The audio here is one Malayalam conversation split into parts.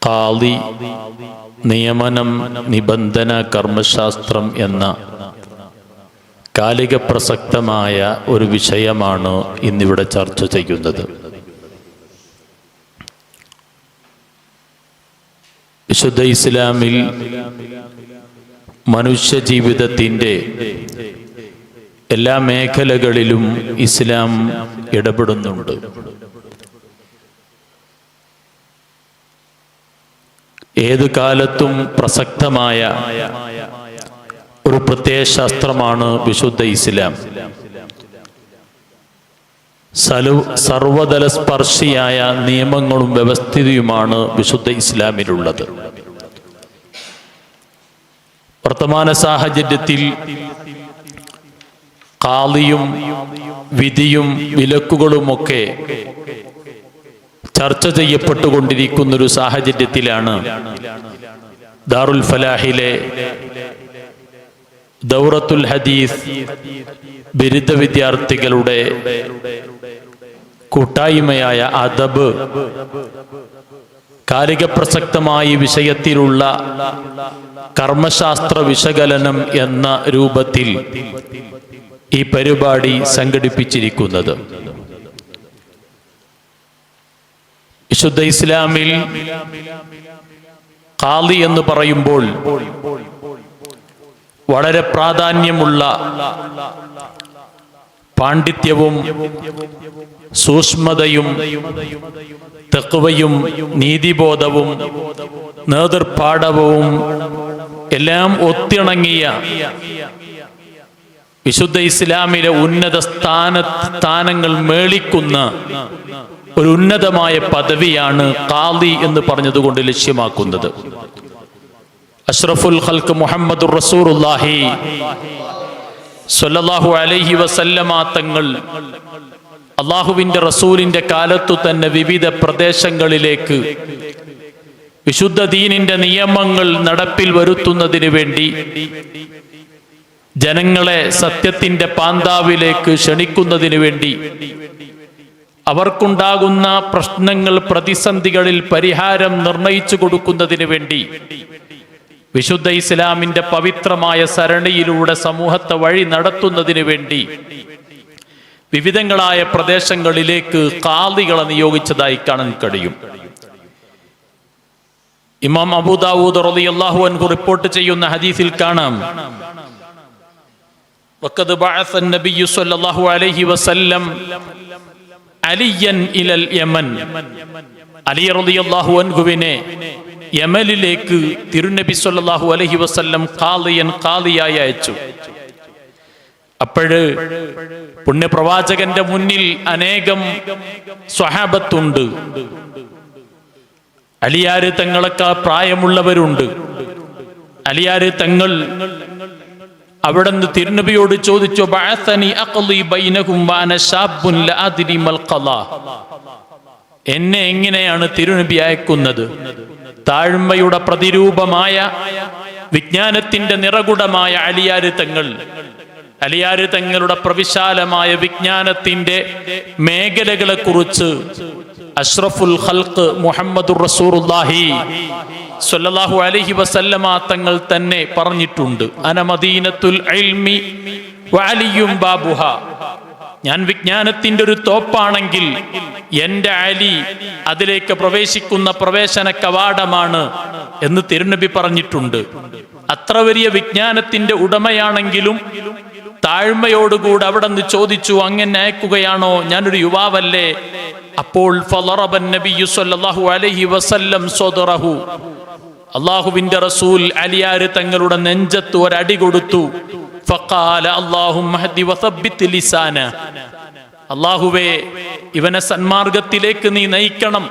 ഖാദി, നിയമനം, നിബന്ധന, കർമ്മശാസ്ത്രം എന്ന കാലിക പ്രസക്തമായ ഒരു വിഷയമാണ് ഇന്നിവിടെ ചർച്ച ചെയ്യുന്നത്. വിശുദ്ധ ഇസ്ലാമിൽ മനുഷ്യജീവിതത്തിൻ്റെ എല്ലാ മേഖലകളിലും ഇസ്ലാം ഇടപെടുന്നുണ്ട്. ഏതു കാലത്തും പ്രസക്തമായ ഒരു പ്രത്യയശാസ്ത്രമാണ് വിശുദ്ധ ഇസ്ലാം. സർവതല സ്പർശിയായ നിയമങ്ങളും വ്യവസ്ഥിതിയുമാണ് വിശുദ്ധ ഇസ്ലാമിലുള്ളത്. വർത്തമാന സാഹചര്യത്തിൽ ഖാദിയും വിധിയും വിലക്കുകളുമൊക്കെ ചർച്ച ചെയ്യപ്പെട്ടുകൊണ്ടിരിക്കുന്നൊരു സാഹചര്യത്തിലാണ് ദാറുൽ ഫലാഹിലെ ദൗറത്തുൽ ഹദീസ് ബിരുദ വിദ്യാർത്ഥികളുടെ കൂട്ടായ്മയായ അദബ് കാലിക പ്രസക്തമായ വിഷയത്തിലുള്ള കർമ്മശാസ്ത്ര വിശകലനം എന്ന രൂപത്തിൽ ഈ പരിപാടി സംഘടിപ്പിച്ചിരിക്കുന്നത്. വിശുദ്ധ ഇസ്ലാമിൽ ഖാദി എന്ന് പറയുമ്പോൾ വളരെ പ്രാധാന്യമുള്ള പാണ്ഡിത്യവും സൂക്ഷ്മതയും തഖ്വയും നീതിബോധവും നേതൃപാടവവും എല്ലാം ഒത്തിണങ്ങിയ വിശുദ്ധ ഇസ്ലാമിലെ ഉന്നത സ്ഥാനങ്ങൾ മേളിക്കുന്ന ഒരു ഉന്നതമായ പദവിയാണ് ഖാദി എന്ന് പറഞ്ഞതുകൊണ്ട് ലക്ഷ്യമാക്കുന്നത്. അഷ്റഫുൽ ഖൽഖ് മുഹമ്മദുർ റസൂലുള്ളാഹി സ്വല്ലല്ലാഹു അലൈഹി വസല്ലമ തങ്ങൾ അല്ലാഹുവിന്റെ റസൂലിന്റെ കാലത്തു തന്നെ വിവിധ പ്രദേശങ്ങളിലേക്ക് വിശുദ്ധ ദീനിന്റെ നിയമങ്ങൾ നടപ്പിൽ വരുത്തുന്നതിന് വേണ്ടി ജനങ്ങളെ സത്യത്തിന്റെ പാന്താവിലേക്ക് ക്ഷണിക്കുന്നതിന് വേണ്ടി അവർക്കുണ്ടാകുന്ന പ്രശ്നങ്ങൾ, പ്രതിസന്ധികളിൽ പരിഹാരം നിർണയിച്ചു കൊടുക്കുന്നതിന് വേണ്ടി വിശുദ്ധ ഇസ്ലാമിന്റെ പവിത്രമായ സരണിയിലൂടെ സമൂഹത്തെ വഴി നടത്തുന്നതിന് വേണ്ടി വിവിധങ്ങളായ പ്രദേശങ്ങളിലേക്ക് ഖാദികളെ നിയോഗിച്ചതായി കാണാൻ കഴിയും. ഇമാം അബൂ ദാവൂദ് റളിയല്ലാഹു അൻഹു റിപ്പോർട്ട് ചെയ്യുന്ന ഹദീസിൽ കാണാം, വഖദ് ബഅസ നബിയ്യു സ്വല്ലല്ലാഹു അലൈഹി വസല്ലം അലിയൻ ഇലൽ യമൻ. അലി റളിയല്ലാഹു അൻഹുവിനെ യമനിലേക്ക് തിരുനബി സ്വല്ലല്ലാഹു അലൈഹി വസല്ലം ഖാദിയായി അയച്ചു. അപ്പോഴ് പുണ്യപ്രവാചകന്റെ മുന്നിൽ അനേകം സ്വഹാബത്തുണ്ട്. അലിയാര് തങ്ങളൊക്കെ പ്രായമുള്ളവരുണ്ട്. അലിയാര് തങ്ങൾ അവിടുന്ന് തിരുനബിയോട് ചോദിച്ചു, ബഅസനി അഖ്ളി ബൈനകും വഅന ശാബ്ബുൻ ലാ അദ്രി മൽ ഖളാ. എന്നെ എങ്ങനെയാണ് തിരുനബി അയക്കുന്നത്? താഴ്മയുടെ പ്രതിരൂപമായ വിജ്ഞാനത്തിന്റെ നിറകുടമായ അലിയാര് തങ്ങളുടെ പ്രവിശാലമായ വിജ്ഞാനത്തിന്റെ മേഖലകളെ കുറിച്ച് അഷ്റഫുൽ ഖൽഖ് മുഹമ്മദുർ റസൂലുള്ളാഹി സ്വല്ലല്ലാഹു അലൈഹി വസല്ലമ തങ്ങൾ തന്നെ പറഞ്ഞിട്ടുണ്ട്, അന മദീനത്തുൽ ഇൽമി വഅലിയും ബാബുഹ. ഞാൻ വിജ്ഞാനത്തിന്റെ ഒരു തോപ്പാണെങ്കിൽ എന്റെ അലി അതിലേക്ക് പ്രവേശിക്കുന്ന പ്രവേശന കവാടമാണ് എന്ന് തിരുനബി പറഞ്ഞിട്ടുണ്ട്. അത്ര വലിയ വിജ്ഞാനത്തിന്റെ ഉടമയാണെങ്കിലും താഴ്മയോടുകൂടെ അവിടെ നിന്ന് ചോദിച്ചു, അങ്ങനെ അയക്കുകയാണോ? ഞാനൊരു യുവാവല്ലേ? അപ്പോൾ ഫളറബൻ നബിയ്യു സ്വല്ലല്ലാഹു അലൈഹി വസല്ലം സദറഹു. അല്ലാഹുവിന്റെ റസൂൽ അലിയാര് തങ്ങളുടെ നെഞ്ചത്ത് ഒരടി കൊടുത്തു. ഫഖാല അല്ലാഹുമ്മ ഹദി വസബ്ബിത് ലിസാന. അല്ലാഹുവേ, ഇവനെ സന്മാർഗത്തിലേക്ക് നീ നയിക്കണം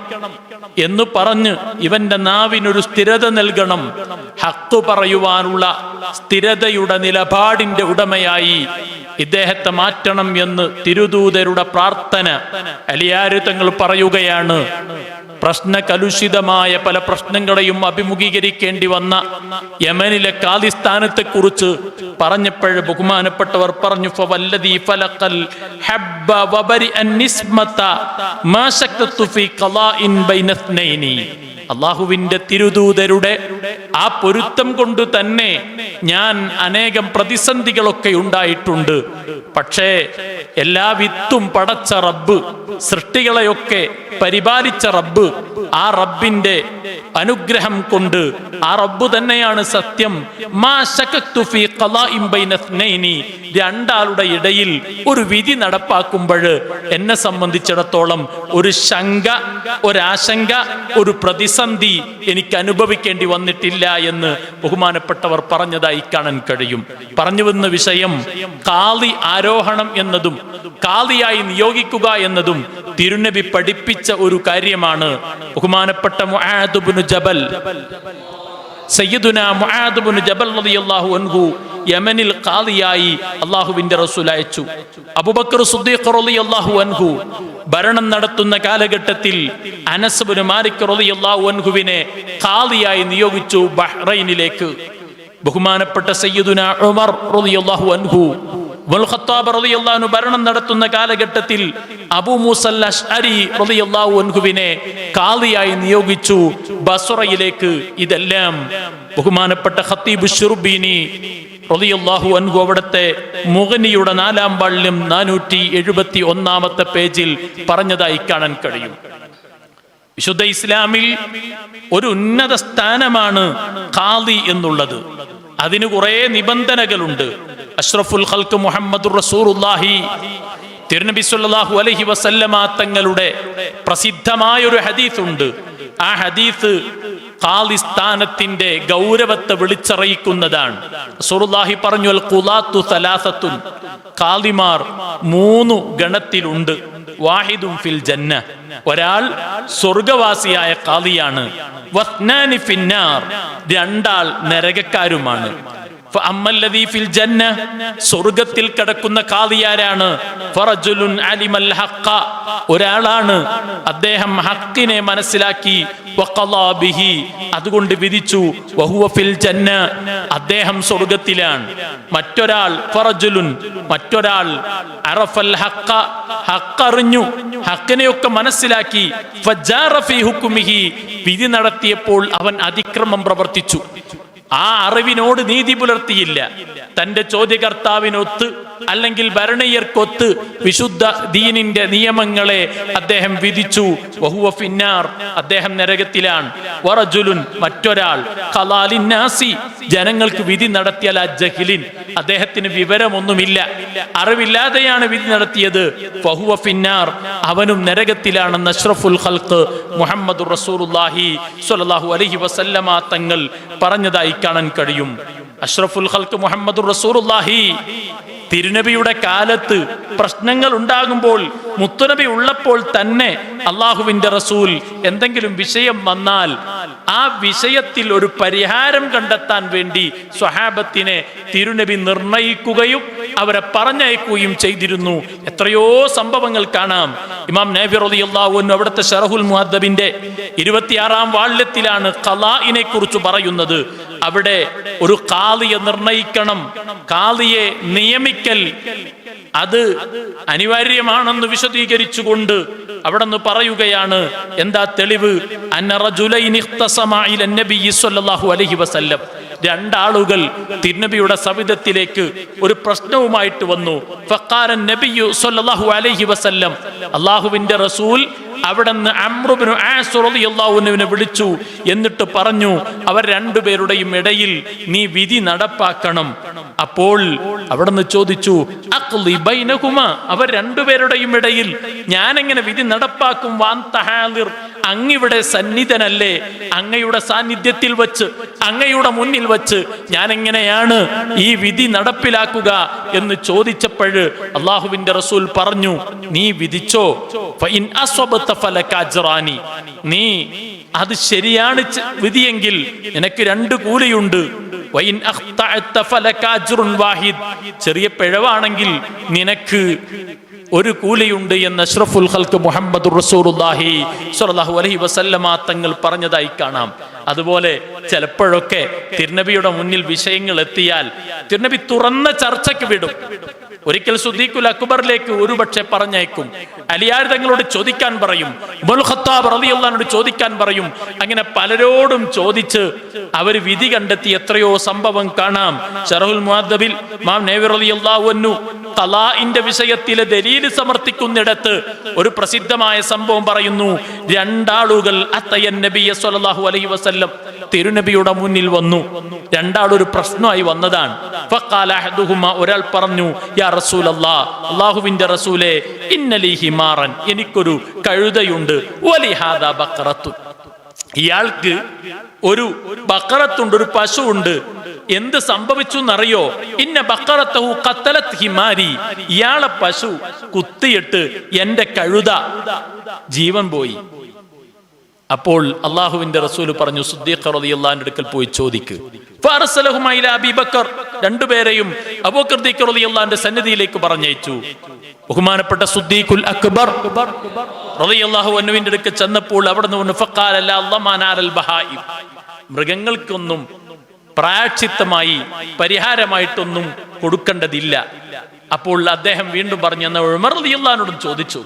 എന്ന് പറഞ്ഞ് ഇവന്റെ നാവിനൊരു സ്ഥിരത നൽകണം. ഹഖ് പറയുവാനുള്ള സ്ഥിരതയുടെ നിലപാടിന്റെ ഉടമയായി ഇദ്ദേഹത്തെ മാറ്റണം എന്ന് തിരുദൂതരുടെ പ്രാർത്ഥന അലിയാര് തങ്ങൾ പറയുകയാണ്. പ്രശ്നകലുഷിതമായ പല പ്രശ്നങ്ങളെയും അഭിമുഖീകരിക്കേണ്ടി വന്ന യമനിലെ ഖാദി സ്ഥാനത്തെ കുറിച്ച് പറഞ്ഞപ്പോൾ ബഹുമാനപ്പെട്ടവർ പറഞ്ഞു, ഫവല്ലദീ ഫലഖൽ ഹബ്ബ വബരി അൻ നിസ്മത മാ ശക്തതു ഫീ ഖലാഇൻ ബൈന ഇത്നൈനി. അള്ളാഹുവിന്റെ തിരുദൂതരുടെ ആ പൊരുത്തം കൊണ്ട് തന്നെ ഞാൻ അനേകം പ്രതിസന്ധികളൊക്കെ ഉണ്ടായിട്ടുണ്ട്. പക്ഷേ എല്ലാ വിത്തും പടച്ച റബ്ബ്, സൃഷ്ടികളെയൊക്കെ പരിപാലിച്ച റബ്ബ്, ആ റബ്ബിന്റെ അനുഗ്രഹം കൊണ്ട് ആ റബ്ബ് തന്നെയാണ് സത്യം. മാ ശകക്തു ഫീ ഖളാഇൻ ബൈന ഇത്നൈനി, രണ്ടാളുടെ ഇടയിൽ ഒരു വിധി നടപ്പാക്കുമ്പോൾ എന്നെ സംബന്ധിച്ചിടത്തോളം ഒരു ശങ്ക, ഒരാശങ്ക, ഒരു പ്രതിസന്ധി എനിക്ക് അനുഭവിക്കേണ്ടി വന്നിട്ടില്ല എന്ന് ബഹുമാനപ്പെട്ടവർ പറഞ്ഞതായി കാണാൻ കഴിയും. പറഞ്ഞു വന്ന വിഷയം ഖാളി ആരോഹണം എന്നതും ഖാളിയായി നിയോഗിക്കുക എന്നതും തിരുനബി പഠിപ്പിച്ച ഒരു കാര്യമാണ്. ബഹുമാനപ്പെട്ട മുആദ് ഇബ്നു ജബൽ, സയ്യിദുനാ മുആദ് ഇബ്നു ജബൽ റളിയല്ലാഹു അൻഹു യമനിൽ ഖാളിയായി അല്ലാഹുവിന്റെ റസൂൽ അയച്ചു. അബൂബക്കർ സിദ്ദീഖ് റളിയല്ലാഹു അൻഹു ഭരണം നടത്തുന്ന കാലഘട്ടത്തിൽ അനസ് ഇബ്നു മാലിക് റളിയല്ലാഹു അൻഹുവിനെ ഖാളിയായി നിയോഗിച്ചു ബഹ്റൈനിലേക്ക്. ബഹുമാനപ്പെട്ട സയ്യിദുനാ ഉമർ റളിയല്ലാഹു അൻഹു ഖത്താബ് റളിയല്ലാഹു അൻഹു ഭരണം നടത്തുന്ന കാലഘട്ടത്തിൽ അബൂ മൂസൽ അശ്അരി റളിയല്ലാഹു അൻഹുവിനെ ഖാളിയായി നിയോഗിച്ചു ബസ്റയിലേക്ക്. ഇതെല്ലാം ബഹുമാനപ്പെട്ട ഖത്തീബ് ശുർബീനി റളിയല്ലാഹു അൻഹു അവിടുത്തെ മുഗ്നിയുടെ 4-ാം വാള്യം 471-ാമത്തെ പേജിൽ പറഞ്ഞതായി കാണാൻ കഴിയും. വിശുദ്ധ ഇസ്ലാമിൽ ഒരു ഉന്നത സ്ഥാനമാണ് ഖാളി എന്നുള്ളത്. അതിന് കുറെ നിബന്ധനകളുണ്ട്. അഷ്റഫുൽ ഖൽഖ് മുഹമ്മദുർ റസൂലുള്ളാഹി തിരുനബി സല്ലല്ലാഹു അലൈഹി വസല്ലമ തങ്ങളുടെ പ്രസിദ്ധമായ ഒരു ഹദീസ് ഉണ്ട്. ആ ഹദീസ് ഖാളി സ്ഥാനത്തിന്റെ ഗൗരവത്തെ വിളിച്ചറിയിക്കുന്നതാണ്. റസൂലുള്ളാഹി പറഞ്ഞു, അൽ ഖുലാത്തു സലാസത്തുൻ, ഖാളിമാർ 3 ഗണത്തിലുണ്ട്. വാഹിദുൻ ഫിൽ ജന്ന, ഒരാൾ സ്വർഗവാസിയായ ഖാളിയാണ്. വസ്നാനി ഫിന്നാർ, 2 ആൾ നരകക്കാരുമാണ്. ഫഅമ്മല്ലദീ ഫിൽ ജന്ന, സ്വർഗ്ഗത്തിൽ കിടക്കുന്ന ഖാളിയാരാണ്? ഫറജുലുൻ അലിമൽ ഹഖ, ഒരാളാണ് അദ്ദേഹം ഹഖിനെ മനസ്സിലാക്കി, വഖളാ ബിഹി, അതുകൊണ്ട് വിധിച്ചു, വഹുവ ഫിൽ ജന്ന, അദ്ദേഹം സ്വർഗ്ഗത്തിലാണ്. മറ്റൊരാൾ ഫറജുലുൻ, മറ്റൊരാൾ അറഫൽ ഹഖ, ഹഖ് അറിഞ്ഞു, ഹഖിനെയൊക്കെ മനസ്സിലാക്കി, ഫജാറ ഫീ ഹുക്മിഹി, വിധി നടത്തിയപ്പോൾ അവൻ അതിക്രമം പ്രവർത്തിച്ചു. ആ അറിവിനോട് നീതി പുലർത്തിയില്ല. തന്റെ ചോദ്യകർത്താവിനൊത്ത് അല്ലെങ്കിൽ ഭരണീയർക്കൊത്ത് വിശുദ്ധ ദീനിന്റെ നിയമങ്ങളെ അദ്ദേഹം വിധിച്ചു. വഹുവ ഫിന്നാർ, അദ്ദേഹം നരകത്തിലാണ്. വറജുലുൻ, മറ്റൊരാൾ ഖലാലിന്നാസി, ജനങ്ങൾക്ക് വിധി നടത്തിയാൽ അജ്ജഹിലിൻ, അദ്ദേഹത്തിന് വിവരമൊന്നുമില്ല, അറിവില്ലാതെയാണ് വിധി നടത്തിയത്. വഹുവ ഫിന്നാർ, അവനും നരകത്തിലാണെന്ന് അഷ്റഫുൽ ഖൽഖ് മുഹമ്മദുർ റസൂലുള്ളാഹി സ്വല്ലല്ലാഹു അലൈഹി വസല്ലമ തങ്ങൾ പറഞ്ഞതായി കാണാൻ കഴിയും. അഷ്റഫുൽ ഖൽഖ് മുഹമ്മദുർ റസൂലുള്ളാഹി തിരുനബിയുടെ കാലത്ത് പ്രശ്നങ്ങൾ ഉണ്ടാകുമ്പോൾ, മുത്തുനബി ഉള്ളപ്പോൾ തന്നെ അള്ളാഹുവിന്റെ റസൂൽ എന്തെങ്കിലും വിഷയം വന്നാൽ ആ വിഷയത്തിൽ ഒരു പരിഹാരം കണ്ടെത്താൻ വേണ്ടി സ്വഹാബത്തിനെ തിരുനബി നിർണയിക്കുകയും അവരെ പറഞ്ഞയക്കുകയും ചെയ്തിരുന്നു. എത്രയോ സംഭവങ്ങൾ കാണാം. ഇമാം നബി റളിയല്ലാഹു അൻഹു അവിടുത്തെ ശറഹുൽ മുഹദ്ദബിന്റെ 26-ാം വാള്യത്തിലാണ് ഖളാഇനെ കുറിച്ച് പറയുന്നത്. അവിടെ ഒരു ഖാളിയെ നിർണയിക്കണം, ഖാളിയെ നിയമിക്കൽ അത് അനിവാര്യമാണെന്ന് വിശദീകരിച്ചുകൊണ്ട് അവിടെ നിന്ന് പറയുകയാണ്. എന്താ തെളിവ്? അന്ന റജുലൈനി ഇഖ്തസമ ഇല നബി സ്വല്ലല്ലാഹു അലൈഹി വസല്ലം, 2 ആളുകൾ തിരുനബിയുടെ സവിധത്തിലേക്ക് ഒരു പ്രശ്നവുമായിട്ട് വന്നു. ഫഖാല നബിയു സ്വല്ലല്ലാഹു അലൈഹി വസല്ലം, അല്ലാഹുവിന്റെ റസൂൽ അവിടുന്ന് അംറു ഇബ്നു ആസ് റളിയല്ലാഹു അൻഹുവിനെ വിളിച്ചു. എന്നിട്ട് പറഞ്ഞു, അവർ 2 പേരുടെയും ഇടയിൽ നീ വിധി നടപ്പാക്കണം. അപ്പോൾ അവിടുന്ന് ചോദിച്ചു, അഖ്ലി ബൈനഹുമാ, അവർ 2 പേരുടെയും ഇടയിൽ ഞാൻ എങ്ങനെ വിധി നടപ്പാക്കും? വാന്ത ഹാദിർ, അങ്ങിവിടെ സന്നിധനല്ലേ, അങ്ങയുടെ സാന്നിധ്യത്തിൽ വച്ച്, അങ്ങയുടെ മുന്നിൽ വച്ച് ഞാൻ എങ്ങനെയാണ് ഈ വിധി നടപ്പിലാക്കുക എന്ന് ചോദിച്ചപ്പോൾ അള്ളാഹുവിന്റെ റസൂൽ പറഞ്ഞു, നീ വിധിച്ചോ, ഫഇൻ അസ്വബത ഫലക അജ്റാനി, നീ അത് ശരിയാണ് വിധിയെങ്കിൽ നിനക്ക് 2 കൂലിയുണ്ട്. വഇൻ അഖ്തഅത ഫലക അജ്റുൻ വാഹിദ്, ചെറിയ പിഴവാണെങ്കിൽ നിനക്ക് 1 കൂലിയുണ്ട് എന്ന് അഷ്റഫുൽ ഖൽഖ് മുഹമ്മദുർ റസൂലുള്ളാഹി സ്വല്ലല്ലാഹു അലൈഹി വസല്ലമ തങ്ങൾ പറഞ്ഞതായി കാണാം. അതുപോലെ ചിലപ്പോഴൊക്കെ തിരുനബിയുടെ മുന്നിൽ വിഷയങ്ങൾ എത്തിയാൽ തിരുനബി തുറന്ന ചർച്ചയ്ക്ക് വിടും. ഒരിക്കൽ സുദ്ദീഖുൽ അക്ബറിലേക്ക് ഒരുപക്ഷെ പറഞ്ഞയക്കും. അലിയാർ തങ്ങളോട് ചോദിക്കാൻ പറയും, ഉമർ ഖത്താബ് റളിയല്ലാഹു അൻഹു ചോദിക്കാൻ പറയും. അങ്ങനെ പലരോടും ചോദിച്ച് അവർ വിധി കണ്ടെത്തി എത്രയോ സംഭവം കാണാം. ശറഹുൽ മുഹദ്ദബിൽ ഇമാം നവവി റളിയല്ലാഹു അൻഹു ഖലാഇന്റെ വിഷയത്തിലെ ദലീൽ സമർത്ഥിക്കുന്നിടത്ത് ഒരു പ്രസിദ്ധമായ സംഭവം പറയുന്നു. രണ്ടാളുകൾ അത്തയൻ നബിയ സ്വല്ലല്ലാഹു അലൈഹി വസല്ലം തിരുനബിയുടെ മുന്നിൽ വന്നു. രണ്ടാളൊരു പ്രശ്നമായി വന്നതാണ്. ഫഖാല അഹദുഹുമാ, ഒരാൾ പറഞ്ഞു, യാ റസൂലല്ലാഹ്, അല്ലാഹുവിന്റെ റസൂലേ, ഇന്നലി ഹിമാറൻ, എനിക്കൊരു കഴുതയുണ്ട്, വലിഹാദാ ബഖറത്തു, ഇയാൾക്ക് ഒരു ബഖറത്തുണ്ട്, ഒരു പശുവുണ്ട്. എന്ത് സംഭവിച്ചു എന്നറിയോ? ഇന്ന ബഖറത്തഹു ഖത്തലത് ഹിമാരി, ഇയാളെ പശു കുത്തിയിട്ട് എന്റെ കഴുത ജീവൻ പോയി. അപ്പോൾ അള്ളാഹുവിന്റെ റസൂല് പറഞ്ഞു, സിദ്ദീഖ് റളിയല്ലാഹുവിന്റെ അടുക്കൽ പോയി ചോദിക്ക്. ഫഅർസലഹുമാ ഇലാ അബീ ബക്കർ, രണ്ടുപേരെയും അബൂബക്കർ റളിയല്ലാഹുവിന്റെ സന്നിധിയിലേക്ക് പറഞ്ഞയച്ചു. ബഹുമാനപ്പെട്ട സിദ്ദീഖുൽ അക്ബർ റളിയല്ലാഹു അൻഹുവിന്റെ അടുക്കൽ ചെന്നപ്പോൾ അവിടെ നിന്ന് ഫഖാല ലാ അല്ലാമാനൽ ബഹായിം, മൃഗങ്ങൾക്കൊന്നും പ്രായശ്ചിത്തമായി പരിഹാരമായിട്ടൊന്നും കൊടുക്കേണ്ടതില്ല. അപ്പോൾ അദ്ദേഹം വീണ്ടും പറഞ്ഞു, എന്നാൽ ഉമർ റളിയല്ലാഹുവിനോടും ചോദിച്ചു.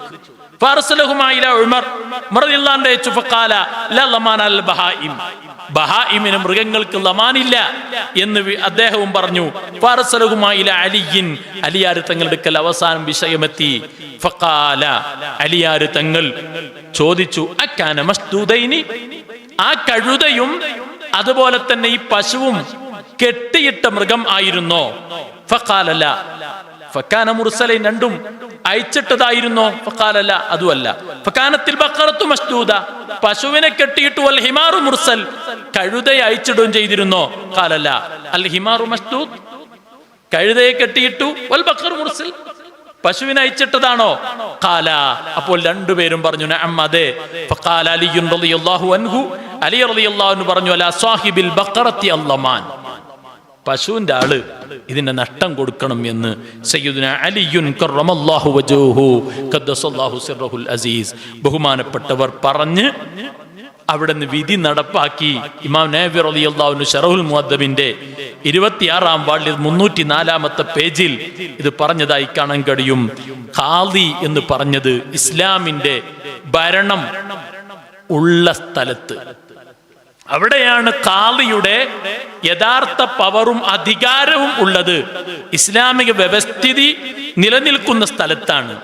ബഹായിമിന് മൃഗങ്ങൾക്ക് ലമാനില്ല എന്ന് അദ്ദേഹവും പറഞ്ഞു. അലിയാർ തങ്ങളുടെ അടുക്കൽ അവസാനം വിഷയമെത്തി. ഫഖാല, അലിയാർ തങ്ങൾ ചോദിച്ചു, അക്കാന മസ്ദൂദൈനി, ആ കഴുതയും അതുപോലെ തന്നെ ഈ പശുവും കെട്ടിയിട്ട മൃഗം ആയിരുന്നോ? ഫഖാല ലാ. ഫകാന മുർസലൈൻ, രണ്ടും അയച്ചിട്ടതായിരുന്നോ? ഫഖാല ലാ, അതുമല്ല. ഫകാനത്തിൽ ബഖറത്തു മസ്ദൂദ, പശുവിനെ കെട്ടിയിട്ടു, വൽ ഹിമാറു മുർസൽ, കഴുതയെ അയച്ചിടുകയും ചെയ്തിരുന്നോ? ഖാല ലാ. അൽ ഹിമാറു മസ്ദൂദ്, കഴുതയെ കെട്ടിയിട്ടു, വൽ ബഖറു മുർസൽ, പശുവിനെ അയച്ചിട്ടതാണോ? ഖാല. അപ്പോൾ രണ്ടുപേരും പറഞ്ഞു, നഅം, അതെ. ഫഖാല അലി റളിയല്ലാഹു അൻഹു, അലി റളിയല്ലാഹു അൻഹു പറഞ്ഞു, അലാ സാഹിബിൽ ബഖറത്തി അല്ലമാൻ, പശുവിന്റെ ആള് ഇതിന്റെ നഷ്ടം കൊടുക്കണം എന്ന് സയ്യിദുനാ അലിയുൻ കറമല്ലാഹു വജൂഹു ഖദ്ദസല്ലാഹു സിർറഹുൽ അസീസ് ബഹുമാനപ്പെട്ടവർ പറഞ്ഞ് അവിടെ നിന്ന് വിധി നടപ്പാക്കി. ഇമാം നവവി റളിയല്ലാഹു അൻഹു ശറഹുൽ മുഹദ്ദബിന്റെ 26-ാം വാള്യത്തിൽ 304-ാമത്തെ പേജിൽ ഇത് പറഞ്ഞതായി കാണാൻ കഴിയും. ഖാദി എന്ന് പറഞ്ഞത് ഇസ്ലാമിന്റെ ഭരണം ഉള്ള സ്ഥലത്ത്, അവിടെയാണ് ഖാദിയുടെ യഥാർത്ഥ പവറും അധികാരവും ഉള്ളത്. ഇസ്ലാമിക വ്യവസ്ഥിതി നിലനിൽക്കുന്ന സ്ഥലത്താണ്.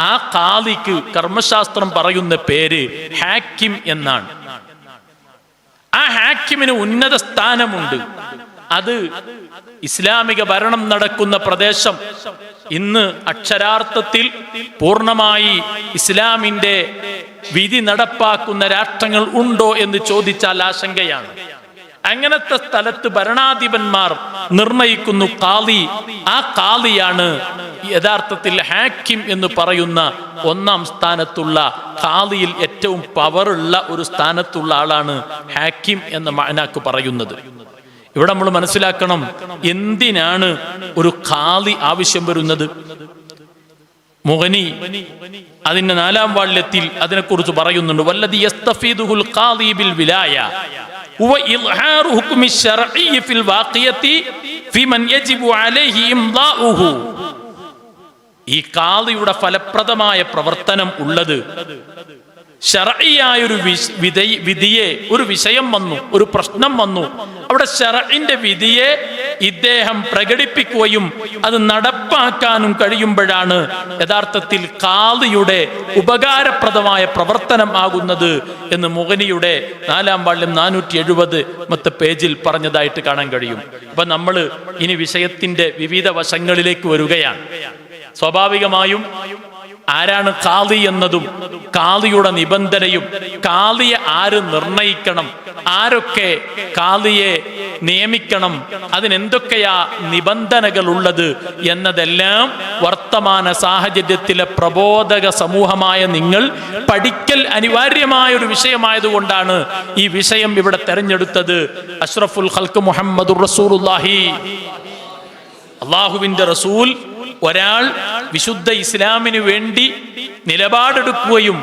ആ ഖാദിക്ക് കർമ്മശാസ്ത്രം പറയുന്ന പേര് ഹാക്കിം എന്നാണ്. ആ ഹാക്കിമിന് ഉന്നത സ്ഥാനമുണ്ട്. അത് ഇസ്ലാമിക ഭരണം നടക്കുന്ന പ്രദേശം ഇന്ന് അക്ഷരാർത്ഥത്തിൽ പൂർണ്ണമായി ഇസ്ലാമിന്റെ വിധി നടപ്പാക്കുന്ന രാഷ്ട്രങ്ങൾ ഉണ്ടോ എന്ന് ചോദിച്ചാൽ ആശങ്കയാണ്. അങ്ങനത്തെ സ്ഥലത്ത് ഭരണാധിപന്മാർ നിർണയിക്കുന്നു ഖാദി. ആ ഖാദിയാണ് യഥാർത്ഥത്തിൽ ഹാക്കിം എന്ന് പറയുന്ന ഒന്നാം സ്ഥാനത്തുള്ള, ഖാദിയിൽ ഏറ്റവും പവറുള്ള ഒരു സ്ഥാനത്തുള്ള ആളാണ് ഹാക്കിം എന്ന മഅനാക്ക് പറയുന്നത്. ഇവിടെ നമ്മൾ മനസ്സിലാക്കണം, എന്തിനാണ് ഒരു ഖാദി ആവശ്യം വരുന്നത്. മുഗനി അതിന്റെ 4-ാം വാള്യത്തിൽ അതിനെക്കുറിച്ച് പറയുന്നുണ്ട്. വല്ലദി യസ്തഫീദുൽ ഖാദി ബിൽ വിലായ ഹുവ ഇൽഹാറു ഹുക്മി ശർഈ ഫിൽ വാഖിയതി ഫിമൻ യജിബു അലൈഹി ഇംദാഉഹു. ഈ ഖാദിയുടെ ഫലപ്രദമായ പ്രവർത്തനം ഉള്ളത് ശർഈയായൊരു വിധിയെ, ഒരു വിഷയം വന്നു, ഒരു പ്രശ്നം വന്നു, അവിടെ ശർഈന്റെ വിധിയെ ഇദ്ദേഹം പ്രകടിപ്പിക്കുകയും അത് നടപ്പാക്കാനും കഴിയുമ്പോഴാണ് യഥാർത്ഥത്തിൽ ഖാദിയുടെ ഉപകാരപ്രദമായ പ്രവർത്തനം ആകുന്നത് എന്ന് മുഗനിയുടെ 4-ാം വാള്യം 470 പേജിൽ പറഞ്ഞതായിട്ട് കാണാൻ കഴിയും. അപ്പൊ നമ്മൾ ഇനി വിഷയത്തിന്റെ വിവിധ വശങ്ങളിലേക്ക് വരികയാണ്. സ്വാഭാവികമായും ആരാണ് ഖാദി എന്നതും ഖാദിയുടെ നിബന്ധനയും, ഖാദിയെ ആര് നിർണയിക്കണം, ആരൊക്കെ ഖാദിയെ നിയമിക്കണം, അതിനെന്തൊക്കെയാ നിബന്ധനകൾ ഉള്ളത് എന്നതെല്ലാം വർത്തമാന സാഹചര്യത്തിലെ പ്രബോധക സമൂഹമായ നിങ്ങൾ പഠിക്കൽ അനിവാര്യമായ ഒരു വിഷയമായതുകൊണ്ടാണ് ഈ വിഷയം ഇവിടെ തെരഞ്ഞെടുത്തത്. അഷ്റഫുൽ ഖൽഖ് മുഹമ്മദുർ റസൂലുള്ളാഹി, അല്ലാഹുവിന്റെ റസൂൽ, ഒരാൾ വിശുദ്ധ ഇസ്ലാമിന് വേണ്ടി നിലപാടെടുക്കുകയും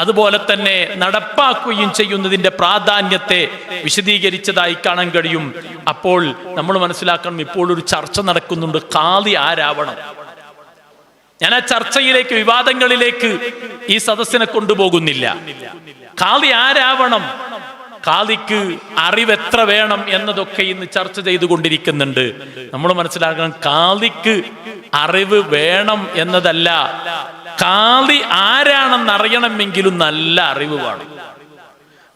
അതുപോലെ തന്നെ നടപ്പാക്കുകയും ചെയ്യുന്നതിന്റെ പ്രാധാന്യത്തെ വിശദീകരിച്ചതായി കാണാൻ കഴിയും. അപ്പോൾ നമ്മൾ മനസ്സിലാക്കണം, ഇപ്പോൾ ഒരു ചർച്ച നടക്കുന്നുണ്ട്, ഖാദി ആരാവണം. ഞാൻ ആ ചർച്ചയിലേക്ക്, വിവാദങ്ങളിലേക്ക് ഈ സദസ്സിനെ കൊണ്ടുപോകുന്നില്ല. ഖാദി ആരാവണം, ഖാദിക്ക് അറിവ് എത്ര വേണം എന്നതൊക്കെ ഇന്ന് ചർച്ച ചെയ്തുകൊണ്ടിരിക്കുന്നുണ്ട്. നമ്മൾ മനസ്സിലാക്കണം, ഖാദിക്ക് അറിവ് വേണം എന്നതല്ല, ഖാദി ആരാണെന്ന് അറിയണമെങ്കിലും നല്ല അറിവ് വേണം.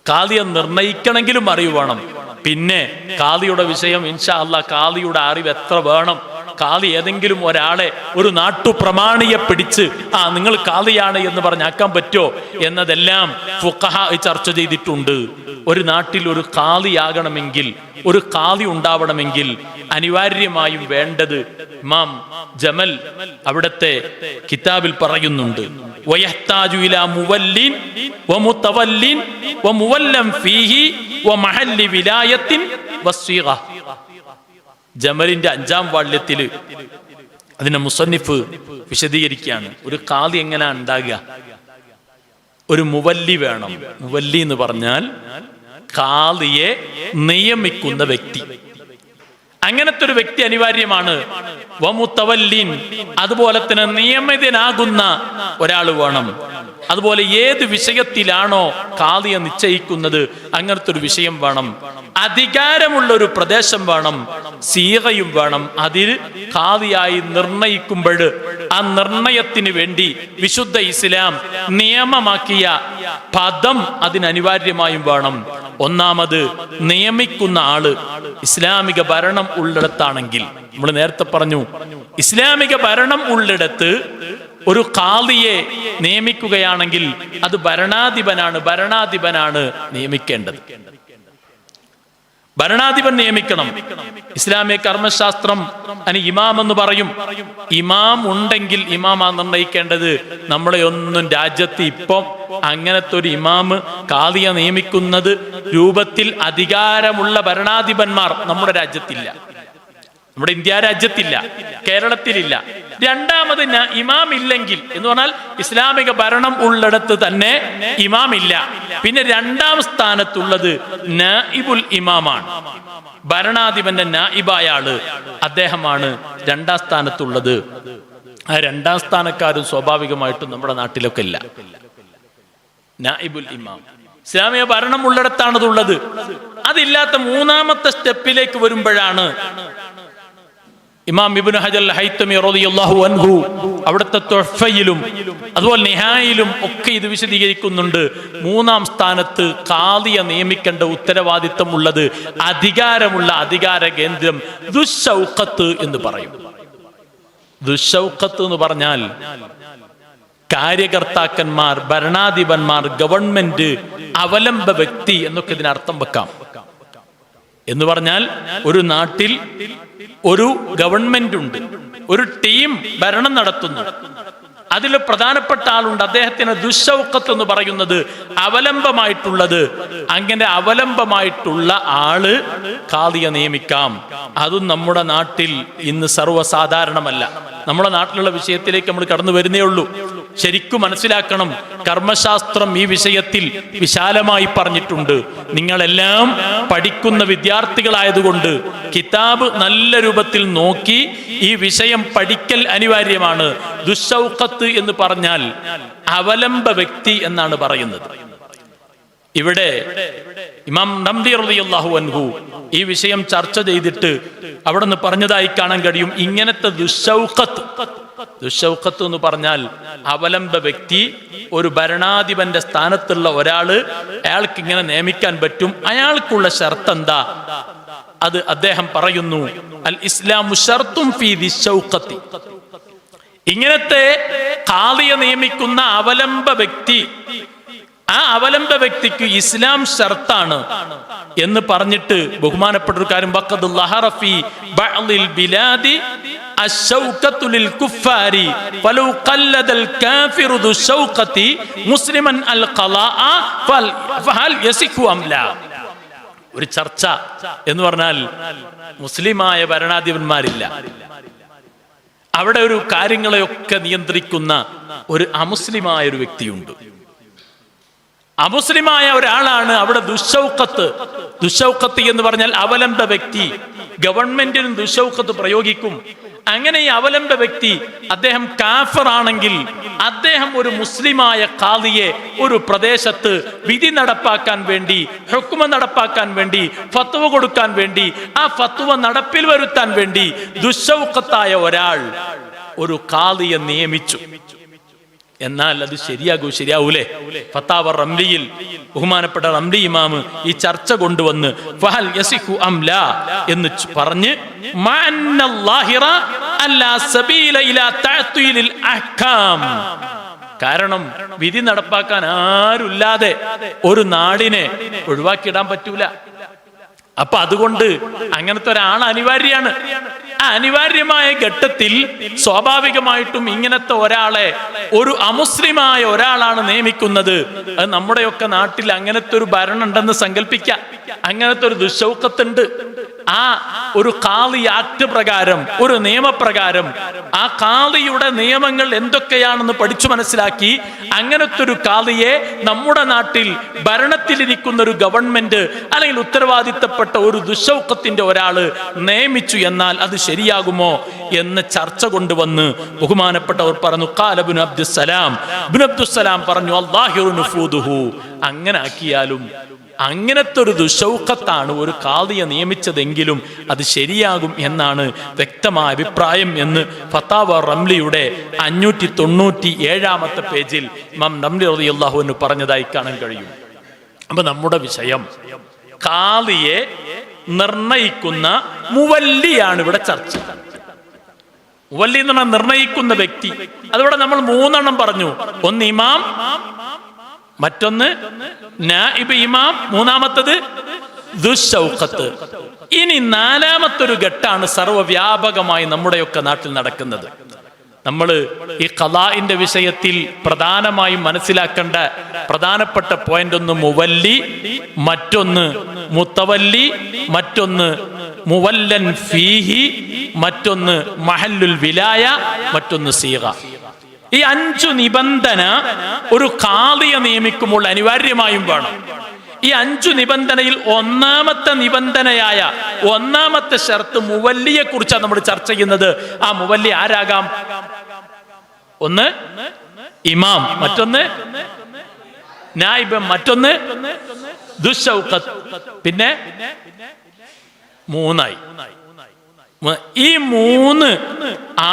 ഖാദിയെ നിർണയിക്കണമെങ്കിലും അറിവ് വേണം. പിന്നെ ഖാദിയുടെ വിഷയം ഇൻഷാ അല്ലാഹ്, ഖാദിയുടെ അറിവ് എത്ര വേണം, ഖാദി ഏതെങ്കിലും ഒരാളെ, ഒരു നാട്ടുപ്രമാണിയെ പിടിച്ച് നിങ്ങൾ ഖാദിയാണ് എന്ന് പറഞ്ഞാക്കാൻ പറ്റോ എന്നതെല്ലാം ഫുഖഹ ചർച്ച ചെയ്തിട്ടുണ്ട്. ഒരു നാട്ടിൽ ഒരു ഖാദിയാകണമെങ്കിൽ, ഒരു ഖാദി ഉണ്ടാവണമെങ്കിൽ അനിവാര്യമായും വേണ്ടത് ഇമാം ജമൽ അവിടുത്തെ കിതാബിൽ പറയുന്നുണ്ട്, വയഹ്താജു ഇലാ മുവല്ലിൻ വമുതവല്ലിൻ വമുവല്ലം ഫീഹി വമഹല്ലി വിലായത്തിൻ വസ്വീഗ. ജമലിന്റെ 5-ാം വാള്യത്തില് അതിനെ മുസന്നിഫ് വിശദീകരിക്കുകയാണ്. ഒരു ഖാദി എങ്ങനെ ഉണ്ടാകുക? ഒരു മുവല്ലി വേണം. മുവല്ലി എന്ന് പറഞ്ഞാൽ ഖാദിയെ നിയമിക്കുന്ന വ്യക്തി. അങ്ങനത്തെ ഒരു വ്യക്തി അനിവാര്യമാണ്. വമുതവല്ലിൻ, അതുപോലെ തന്നെ നിയമിതനാകുന്ന ഒരാൾ വേണം. അതുപോലെ ഏത് വിഷയത്തിലാണോ ഖാദിയെ നിശ്ചയിക്കുന്നത് അങ്ങനത്തെ ഒരു വിഷയം വേണം. അധികാരമുള്ള ഒരു പ്രദേശം വേണം, സീഗയും വേണം. അതിൽ ഖാദിയായി നിർണയിക്കുമ്പോൾ ആ നിർണയത്തിന് വേണ്ടി വിശുദ്ധ ഇസ്ലാം നിയമമാക്കിയ പദം അതിനനിവാര്യമായും വേണം. ഒന്നാമത്, നിയമിക്കുന്ന ആള് ഇസ്ലാമിക ഭരണം ഉള്ളിടത്താണെങ്കിൽ, നമ്മൾ നേരത്തെ പറഞ്ഞു, ഇസ്ലാമിക ഭരണം ഉള്ളിടത്ത് ഒരു ഖാദിയെ നിയമിക്കുകയാണെങ്കിൽ അത് ഭരണാധിപനാണ് നിയമിക്കേണ്ടത്. ഭരണാധിപൻ നിയമിക്കണം. ഇസ്ലാമിക കർമ്മശാസ്ത്രം അതിന് ഇമാം എന്ന് പറയും. ഇമാം ഉണ്ടെങ്കിൽ ഇമാമാ നിർണയിക്കേണ്ടത്. നമ്മളെ ഒന്നും രാജ്യത്ത് ഇപ്പം അങ്ങനത്തെ ഒരു ഇമാമ് ഖാദിയെ നിയമിക്കുന്നത് രൂപത്തിൽ അധികാരമുള്ള ഭരണാധിപന്മാർ നമ്മുടെ രാജ്യത്തില്ല, നമ്മുടെ ഇന്ത്യ രാജ്യത്തില്ല, കേരളത്തിലില്ല. രണ്ടാമത്, ഇമാം ഇല്ലെങ്കിൽ എന്ന് പറഞ്ഞാൽ ഇസ്ലാമിക ഭരണം ഉള്ളിടത്ത് തന്നെ ഇമാം ഇല്ല. പിന്നെ 2-ാം സ്ഥാനത്തുള്ളത് നായിബുൽ ഇമാമാണ്. ഭരണാധിപന്റെ നായിബായ ആള്, അദ്ദേഹമാണ് 2-ാം സ്ഥാനത്തുള്ളത്. ആ 2-ാം സ്ഥാനക്കാരും സ്വാഭാവികമായിട്ടും നമ്മുടെ നാട്ടിലൊക്കെ ഇല്ല. നായിബുൽ ഇമാം ഇസ്ലാമിക ഭരണം ഉള്ളിടത്താണതുള്ളത്. അതില്ലാത്ത 3-ാമത്തെ സ്റ്റെപ്പിലേക്ക് വരുമ്പോഴാണ് ഇമാം ഇബ്നു ഹജർ അൽ ഹൈതമി റളിയല്ലാഹു അൻഹു അവിടുത്തെ തുഹ്ഫയിലും അതുപോലെ നിഹായിലും ഒക്കെ ഇത് വിശദീകരിക്കുന്നുണ്ട്. 3-ാം സ്ഥാനത്ത് ഖാദിയെ നിയമിക്കേണ്ട ഉത്തരവാദിത്തം ഉള്ളത് അധികാരമുള്ള അധികാര കേന്ദ്രം ദുശ്ശൗഖത്ത് എന്ന് പറയും. ദുശ്ശൗഖത്ത് എന്ന് പറഞ്ഞാൽ കാര്യകർത്താക്കന്മാർ, ഭരണാധിപന്മാർ, ഗവൺമെന്റ്, അവലംബ വ്യക്തി എന്നൊക്കെ ഇതിനർത്ഥം വെക്കാം. എന്ന് പറഞ്ഞാൽ ഒരു നാട്ടിൽ ഒരു ഗവൺമെന്റ് ഉണ്ട്, ഒരു ടീം ഭരണം നടത്തുന്നു, അതിൽ പ്രധാനപ്പെട്ട ആളുണ്ട്, അദ്ദേഹത്തിന് ദുശ്ശൗഖത്ത് എന്ന് പറയുന്നത് അവലംബമായിട്ടുള്ളത്. അങ്ങനെ അവലംബമായിട്ടുള്ള ആള് ഖാദിയെ നിയമിക്കാം. അതും നമ്മുടെ നാട്ടിൽ ഇന്ന് സർവ്വസാധാരണമല്ല. നമ്മുടെ നാട്ടിലുള്ള വിഷയത്തിലേക്ക് നമ്മൾ കടന്നു വരുന്നേ ഉള്ളൂ. ശരിക്കും മനസ്സിലാക്കണം, കർമ്മശാസ്ത്രം ഈ വിഷയത്തിൽ വിശാലമായി പറഞ്ഞിട്ടുണ്ട്. നിങ്ങളെല്ലാം പഠിക്കുന്ന വിദ്യാർത്ഥികളായതുകൊണ്ട് കിതാബ് നല്ല രൂപത്തിൽ നോക്കി ഈ വിഷയം പഠിക്കൽ അനിവാര്യമാണ്. ദുശ്ശൗഖത്ത് എന്ന് പറഞ്ഞാൽ അവലംബ വ്യക്തി എന്നാണ് പറയുന്നത്. ഇവിടെ ഇമാം നംദി റളിയല്ലാഹു അൻഹു ഈ വിഷയം ചർച്ച ചെയ്തിട്ട് അവിടെ നിന്ന് പറഞ്ഞതായി കാണാൻ കഴിയും. ഇങ്ങനത്തെ ദുശ്ശൗഖത്ത് എന്ന് പറഞ്ഞാൽ അവലംബ വ്യക്തി, ഒരു ഭരണാധിപന്റെ സ്ഥാനത്തുള്ള ഒരാള്, അയാൾക്ക് ഇങ്ങനെ നിയമിക്കാൻ പറ്റും. അയാൾക്കുള്ള ഷർത്ത് എന്താ? അത് അദ്ദേഹം പറയുന്നു, അൽ ഇസ്ലാമു ശർത്തും ഫീ ദിശ്ശൗഖത്തി. ഇങ്ങനത്തെ ഖാദിയെ നിയമിക്കുന്ന അവലംബ വ്യക്തി, ആ അവലംബ വ്യക്തിക്ക് ഇസ്ലാം ഷർത്താണ് എന്ന് പറഞ്ഞിട്ട് ബഹുമാനപ്പെട്ട ഒരു കാര്യം, വഖദ് ലഹറ ഫീ ബഅദിൽ ബിലാദി അശ്ശൗഖത്തു ലിൽ കുഫാരി ഫലൗ ഖല്ലദൽ കാഫിറു ദുശ്ശൗഖത്തി മുസ്ലിമൻ അൽ ഖലാഅ ഫഹൽ യസിഖു അം ലാ. ഒരു ചർച്ച എന്ന് പറഞ്ഞാൽ മുസ്ലിമായ ഭരണാധിപന്മാരില്ല, അവിടെ ഒരു കാര്യങ്ങളെയൊക്കെ നിയന്ത്രിക്കുന്ന ഒരു അമുസ്ലിമായ ഒരു വ്യക്തിയുണ്ട്. അമുസ്ലിമായ ഒരാളാണ് അവിടെ ദുശൗക്കത്ത് എന്ന് പറഞ്ഞാൽ അവലംബ വ്യക്തി. ഗവൺമെന്റിനും ദുശൗക്കത്ത് പ്രയോഗിക്കും. അങ്ങനെ ഈ അവലംബ വ്യക്തി അദ്ദേഹം കാഫിറാണെങ്കിൽ അദ്ദേഹം ഒരു മുസ്ലിമായ ഖാദിയെ ഒരു പ്രദേശത്ത് വിധി നടപ്പാക്കാൻ വേണ്ടി, ഹുക്മ നടപ്പാക്കാൻ വേണ്ടി, ഫത്വ കൊടുക്കാൻ വേണ്ടി, ആ ഫത്വ നടപ്പിൽ വരുത്താൻ വേണ്ടി ദുശൗക്കത്തായ ഒരാൾ ഒരു ഖാദിയെ നിയമിച്ചു. എന്നാൽ അത് ശരിയാവൂലേ? ഫത്താവ റംലിയിൽ ബഹുമാനപ്പെട്ട റംലി ഇമാമ് ഈ ചർച്ച കൊണ്ടുവന്ന് ഫഹൽ യസിഹു അം ലാ എന്ന് പറഞ്ഞ് കാരണം വിധി നടപ്പാക്കാൻ ആരുമില്ലാതെ ഒരു നാടിനെ ഒഴിവാക്കിയിടാൻ പറ്റൂല. അപ്പൊ അതുകൊണ്ട് അങ്ങനത്തെ ഒരാൾ അനിവാര്യമാണ്. ആ അനിവാര്യമായ ഘട്ടത്തിൽ സ്വാഭാവികമായിട്ടും ഇങ്ങനത്തെ ഒരാളെ ഒരു അമുസ്ലിമായ ഒരാളാണ് നിയമിക്കുന്നത്. അത് നമ്മുടെയൊക്കെ നാട്ടിൽ അങ്ങനത്തെ ഒരു ഭരണം ഉണ്ടെന്ന് സങ്കല്പിക്കാം. അങ്ങനത്തെ ഒരു ദുശൗക്കത്തുണ്ട്. ആ ഒരു ഖാദി ആക്ട് പ്രകാരം, ഒരു നിയമപ്രകാരം ആ ഖാദിയുടെ നിയമങ്ങൾ എന്തൊക്കെയാണെന്ന് പഠിച്ചു മനസ്സിലാക്കി അങ്ങനത്തെ ഒരു ഖാദിയെ നമ്മുടെ നാട്ടിൽ ഭരണത്തിലിരിക്കുന്ന ഒരു ഗവൺമെന്റ് അല്ലെങ്കിൽ ഉത്തരവാദിത്തപ്പെട്ട ഒരു ദുശൗക്കത്തിന്റെ ഒരാള് നിയമിച്ചു എന്നാൽ അത് ശരിയാകുമോ എന്ന് ചർച്ച കൊണ്ടുവന്ന് ബഹുമാനപ്പെട്ടവർ പറഞ്ഞു. ഖാല ഇബ്നു അബ്ദുസ്സലാം പറഞ്ഞു അല്ലാഹിറു നുഫൂദുഹു, അങ്ങനെ ആക്കിയാലും അങ്ങനത്തെ ഒരു ദുശൗക്കത്താണ് ഒരു ഖാദിയെ നിയമിച്ചതെങ്കിലും അത് ശരിയാകും എന്നാണ് വ്യക്തമായ അഭിപ്രായം എന്ന് ഫത്താവ റംലിയുടെ 597 പേജിൽ ഇമാം റംലി റളിയല്ലാഹു അൻഹു പറഞ്ഞതായി കാണാൻ കഴിയും. അപ്പൊ നമ്മുടെ വിഷയം ഖാദിയെ നിർണയിക്കുന്ന മുവല്ലിയാണ് ഇവിടെ ചർച്ച. മുവല്ലി എന്ന് പറഞ്ഞാൽ നിർണയിക്കുന്ന വ്യക്തി. അതിവിടെ നമ്മൾ 3 പറഞ്ഞു. ഒന്ന് ഇമാം, മറ്റൊന്ന് നായിബ് ഇമാം, മൂന്നാമത്തത് ദുശൗഖത്ത്. ഇനി 4മത്തൊരു ഘട്ടാണ് സർവ്വവ്യാപകമായി നമ്മുടെയൊക്കെ നാട്ടിൽ നടക്കുന്നത്. നമ്മൾ ഈ ഖളാഇന്റെ വിഷയത്തിൽ പ്രധാനമായും മനസ്സിലാക്കേണ്ട പ്രധാനപ്പെട്ട പോയിന്റ് ഒന്ന് മുവല്ലി, മറ്റൊന്ന് മുത്തവല്ലി, മറ്റൊന്ന് മുവല്ലൻ ഫീഹി, മറ്റൊന്ന് മഹല്ലുൽ വിലായ, മറ്റൊന്ന് സീഗ. ഈ 5 നിബന്ധന ഒരു ഖാദിയെ നിയമിക്കുമ്പോൾ അനിവാര്യമായും വേണം. ഈ 5 നിബന്ധനയിൽ 1ാമത്തെ നിബന്ധനയായ 1ാമത്തെ ഷർത്ത് മുവല്ലിയെ കുറിച്ചാണ് നമ്മൾ ചർച്ച ചെയ്യുന്നത്. ആ മുവല്ലി ആരാകാം? ഒന്ന് ഇമാം, മറ്റൊന്ന് നായിബ്, മറ്റൊന്ന് ദുശൗഖത്ത്, പിന്നെ 3ആയി. ഈ 3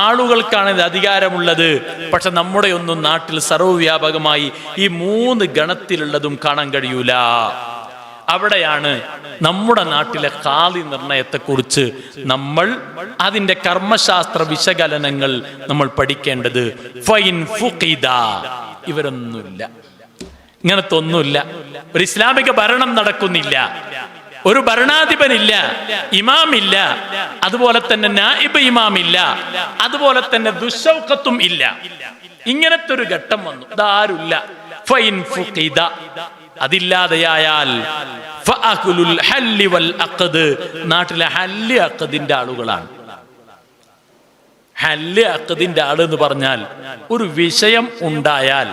ആളുകൾക്കാണ് ഇത് അധികാരമുള്ളത്. പക്ഷെ നമ്മുടെ ഒന്നും നാട്ടിൽ സർവ്വവ്യാപകമായി ഈ 3 ഗണത്തിലുള്ളതും കാണാൻ കഴിയൂല. അവിടെയാണ് നമ്മുടെ നാട്ടിലെ ഖാദി നിർണയത്തെക്കുറിച്ച് നമ്മൾ അതിന്റെ കർമ്മശാസ്ത്ര വിശകലനങ്ങൾ നമ്മൾ പഠിക്കേണ്ടത്. ഫൈൻ ഫുഖിദ, ഇവരൊന്നുമില്ല, ഇങ്ങനത്തെ ഒന്നുമില്ല. ഒരു ഇസ്ലാമിക ഭരണം നടക്കുന്നില്ല, ഒരു ഭരണാധിപനില്ല, ഇമാമില്ല, അതുപോലെ തന്നെ നായിബ് ഇമാമില്ല, അതുപോലെ തന്നെ ദുശൗഖത്തും ഇല്ല. ഇങ്ങനത്തെ ഒരു ഘട്ടം വന്നു. ഇതാരുമില്ല. ഫൈൻ ഫുഖിദ, അതില്ലാതെയായാൽ ഫഅഖുലുൽ ഹല്ലി വൽ അഖദ്, നാട്ടിലെ ഹല്ല് അഖദിന്റെ ആളുകളാണ്. ഹല്ല് അഖദിന്റെ ആള് എന്ന് പറഞ്ഞാൽ ഒരു വിഷയം ഉണ്ടായാൽ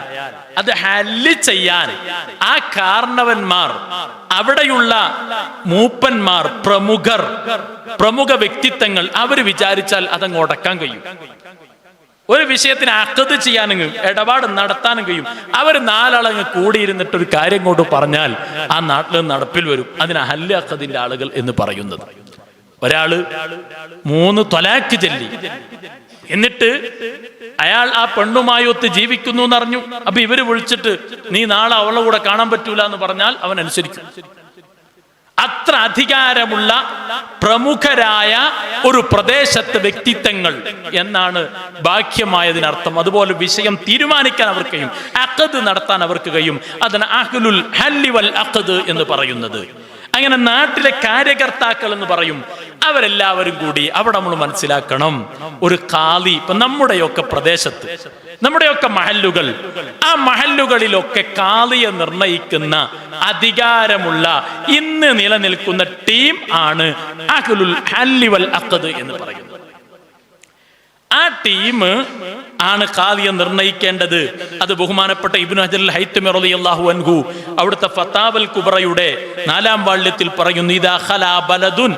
അത് ഹല്ല് ചെയ്യാൻ ആ കാരണവന്മാർ, അവിടെയുള്ള മൂപ്പന്മാർ, പ്രമുഖ വ്യക്തിത്വങ്ങൾ അവർ വിചാരിച്ചാൽ അതങ്ങ് ഉടക്കാൻ കഴിയും. ഒരു വിഷയത്തിന് അഖദ് ചെയ്യാനും ഇടപാട് നടത്താനും കഴിയും. അവർ 4 ആളങ്ങ് കൂടിയിരുന്നിട്ട് ഒരു കാര്യം കൊണ്ട് പറഞ്ഞാൽ ആ നാട്ടിൽ നടപ്പിൽ വരും. അതിന് ഹല്ല് അഖദിന്റെ ആളുകൾ എന്ന് പറയുന്നത്. ഒരാള് 3 ത്വലാഖ് ചൊല്ലി, എന്നിട്ട് അയാൾ ആ പെണ്ണുമായി ഒത്ത് ജീവിക്കുന്നു എന്നറിഞ്ഞു. അപ്പൊ ഇവര് വിളിച്ചിട്ട് നീ നാളെ അവളുടെ കൂടെ കാണാൻ പറ്റൂല എന്ന് പറഞ്ഞാൽ അവൻ അനുസരിക്കും. അത്ര അധികാരമുള്ള പ്രമുഖരായ ഒരു പ്രദേശത്തെ വ്യക്തിത്വങ്ങൾ എന്നാണ് ബാഹ്യമായതിനർത്ഥം. അതുപോലെ വിഷയം തീരുമാനിക്കാൻ അവർക്ക് കഴിയും, അഖദ് നടത്താൻ അവർക്ക് കഴിയും. അതിന് അഹ്ലുൽ ഹല്ലി വൽ അഖദ് എന്ന് പറയുന്നത്. അങ്ങനെ നാട്ടിലെ കാര്യകർത്താക്കൾ എന്ന് പറയും. അവരെല്ലാവരും കൂടി അവിടെ നമ്മൾ മനസ്സിലാക്കണം, ഒരു ഖാദി ഇപ്പൊ നമ്മുടെയൊക്കെ പ്രദേശത്ത്, നമ്മുടെയൊക്കെ മഹല്ലുകൾ, ആ മഹല്ലുകളിലൊക്കെ ഖാദിയെ നിർണയിക്കുന്ന അധികാരമുള്ള ഇന്ന് നിലനിൽക്കുന്ന ടീം ആണ് അഹ്ലുൽ ഹല്ലി വൽ അഖദ് എന്ന് പറയുന്നത്. ആ ടീം ആണ് ഖാദിയെ നിർണയിക്കേണ്ടത്. അത് ബഹുമാനപ്പെട്ട ഇബ്നു ഹജർ അൽ ഹൈതമി റളിയല്ലാഹു അൻഹു അവിടുത്തെ ഫതാവൽ കുബ്രയുടെ 4-ാം വാള്യത്തിൽ പറയുന്നു, ഇദാ ഖലാ ബലദുൻ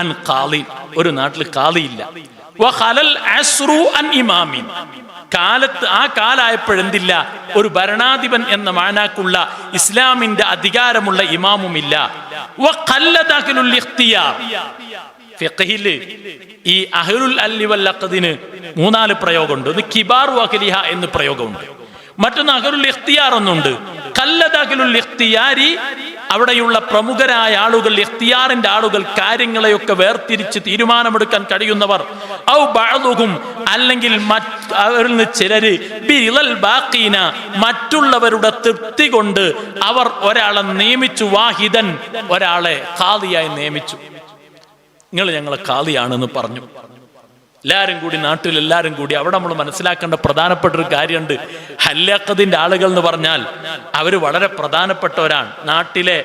അൻ ഖാദി, ഒരു നാട്ടിൽ ഖാദിയില്ല, വഖലൽ അസ്റു അൻ ഇമാമിൻ, കാലത്ത് ആ കാലായപ്പോഴെന്തില്ല, ഒരു ഭരണാധിപൻ എന്ന മാനാക്കുള്ള ഇസ്ലാമിന്റെ അധികാരമുള്ള ഇമാമുമില്ല. വഖല്ലദ അഹ്ലുൽ ഇഖ്തിയാർ, ഫിഖ്ഹില് ഈ അഹ്ലുൽ അല്ലി വൽ അഖദിന് 3-4 പ്രയോഗമുണ്ട്. ഒന്ന് കിബാറു അഹ്ലിഹ എന്ന് പ്രയോഗമുണ്ട്, മറ്റൊന്ന് അഹ്ലുൽ ഇഖ്തിയാർ എന്നുണ്ട്. ഖല്ലദ അഹ്ലുൽ ഇഖ്തിയാരി, അവിടെയുള്ള പ്രമുഖരായ ആളുകൾ, ഇഖ്തിയാറിന്റെ ആളുകൾ, കാര്യങ്ങളെയൊക്കെ വേർതിരിച്ച് തീരുമാനമെടുക്കാൻ കഴിയുന്നവർ, ഔ ബഅദുഹും, അല്ലെങ്കിൽ അവരിൽ നിന്ന് ചിലര്, ബിറിൽ ബാഖീന, മറ്റുള്ളവരുടെ തൃപ്തി കൊണ്ട് അവർ ഒരാളെ നിയമിച്ചു, വാഹിദൻ, ഒരാളെ ഖാദിയായി നിയമിച്ചു. നിങ്ങൾ ഞങ്ങളെ ഖാദിയാണെന്ന് പറഞ്ഞു. എല്ലാവരും കൂടി, നാട്ടിൽ എല്ലാവരും കൂടി. അവിടെ നമ്മൾ മനസ്സിലാക്കേണ്ട പ്രധാനപ്പെട്ട ഒരു കാര്യമുണ്ട്. ഹല്ലഖദിന്റെ ആളുകൾ എന്ന് പറഞ്ഞാൽ അവർ വളരെ പ്രധാനപ്പെട്ടവരാണ്. നാട്ടിലെ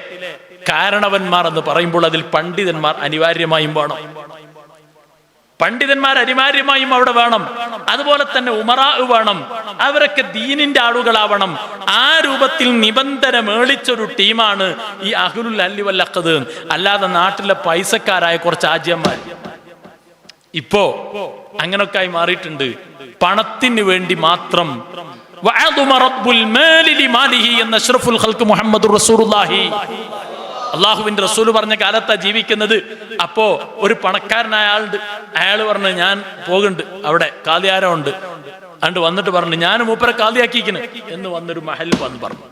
കാരണവന്മാർ എന്ന് പറയുമ്പോൾ അതിൽ പണ്ഡിതന്മാർ അനിവാര്യമായും വേണം. പണ്ഡിതന്മാർ അനിവാര്യമായും അവിടെ വേണം. അതുപോലെ തന്നെ ഉമറാ വേണം. അവരൊക്കെ ദീനിന്റെ ആളുകളാവണം. ആ രൂപത്തിൽ നിബന്ധന മേളിച്ചൊരു ടീമാണ് ഈ അഹ്ലുൽ അല്ലി വൽ അഖദ്. അല്ലാതെ നാട്ടിലെ പൈസക്കാരായ കുറച്ച് ആജ്യന്മാർ ഇപ്പോ അങ്ങനൊക്കെ ആയി മാറിയിട്ടുണ്ട്. പണത്തിന് വേണ്ടി മാത്രം. എന്ന അഷ്റഫുൽ ഖൽഖ് മുഹമ്മദുർ റസൂലുള്ളാഹി, അള്ളാഹുവിന്റെ റസൂല് പറഞ്ഞ കാലത്താ ജീവിക്കുന്നത്. അപ്പോ ഒരു പണക്കാരനായ ആളുണ്ട്, അയാൾ പറഞ്ഞു ഞാൻ പോകുന്നുണ്ട്, അവിടെ കാലിയാരമുണ്ട്, അതുകൊണ്ട് വന്നിട്ട് പറഞ്ഞു ഞാൻ മൂപ്പരെ കാലിയാക്കിക്കുന്നു എന്ന് വന്നൊരു മഹൽ വന്ന് പറഞ്ഞു.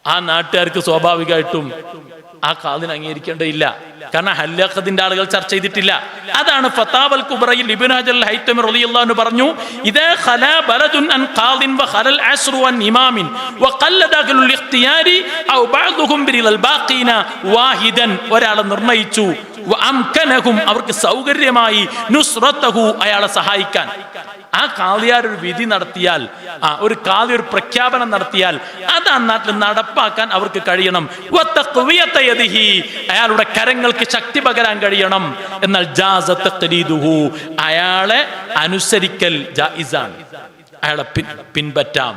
ആ നാട്ടുകാർക്ക് സ്വാഭാവികമായിട്ടും ആ ഖാദിനെ അംഗീകരിക്കേണ്ടതില്ല. കാരണം ഹല്ലഖദിന്റെ ആളുകൾ ചർച്ച ചെയ്തിട്ടില്ല. അതാണ് ഫതാവൽ കുബ്രയിൽ ഇബ്നു ഹജർ അൽ ഹൈതമി റളിയല്ലാഹു അൻഹു പറഞ്ഞു, ഇദാ ഖലാ ബലദുൻ അൻ ഖാദിൻ വഖലൽ അസ്റു അൻ ഇമാമിൻ വഖല്ലദ അഹ്ലുൽ ഇഖ്തിയാരി ഔ ബഅദുഹും ബിറിൽ ബാഖീന വാഹിദൻ, ഒരാളെ നിർണയിച്ചു, വഅംകനഹും, അവർക്ക് സൗകര്യമായി, നുസ്റതഹു, അയാളെ സഹായിക്കാൻ. ആ ഖാദിയാർ ഒരു വിധി നടത്തിയാൽ, ഒരു ഖാദി ഒരു പ്രഖ്യാപനം നടത്തിയാൽ അത് ആ നാട്ടിൽ നടപ്പാക്കാൻ അവർക്ക് കഴിയണം. അയാളുടെ കരങ്ങൾക്ക് ശക്തി പകരാൻ കഴിയണം. എന്നാൽ അയാളെ അനുസരിക്കൽ ജായിസാണ്, അയാളെ പിൻപറ്റാം,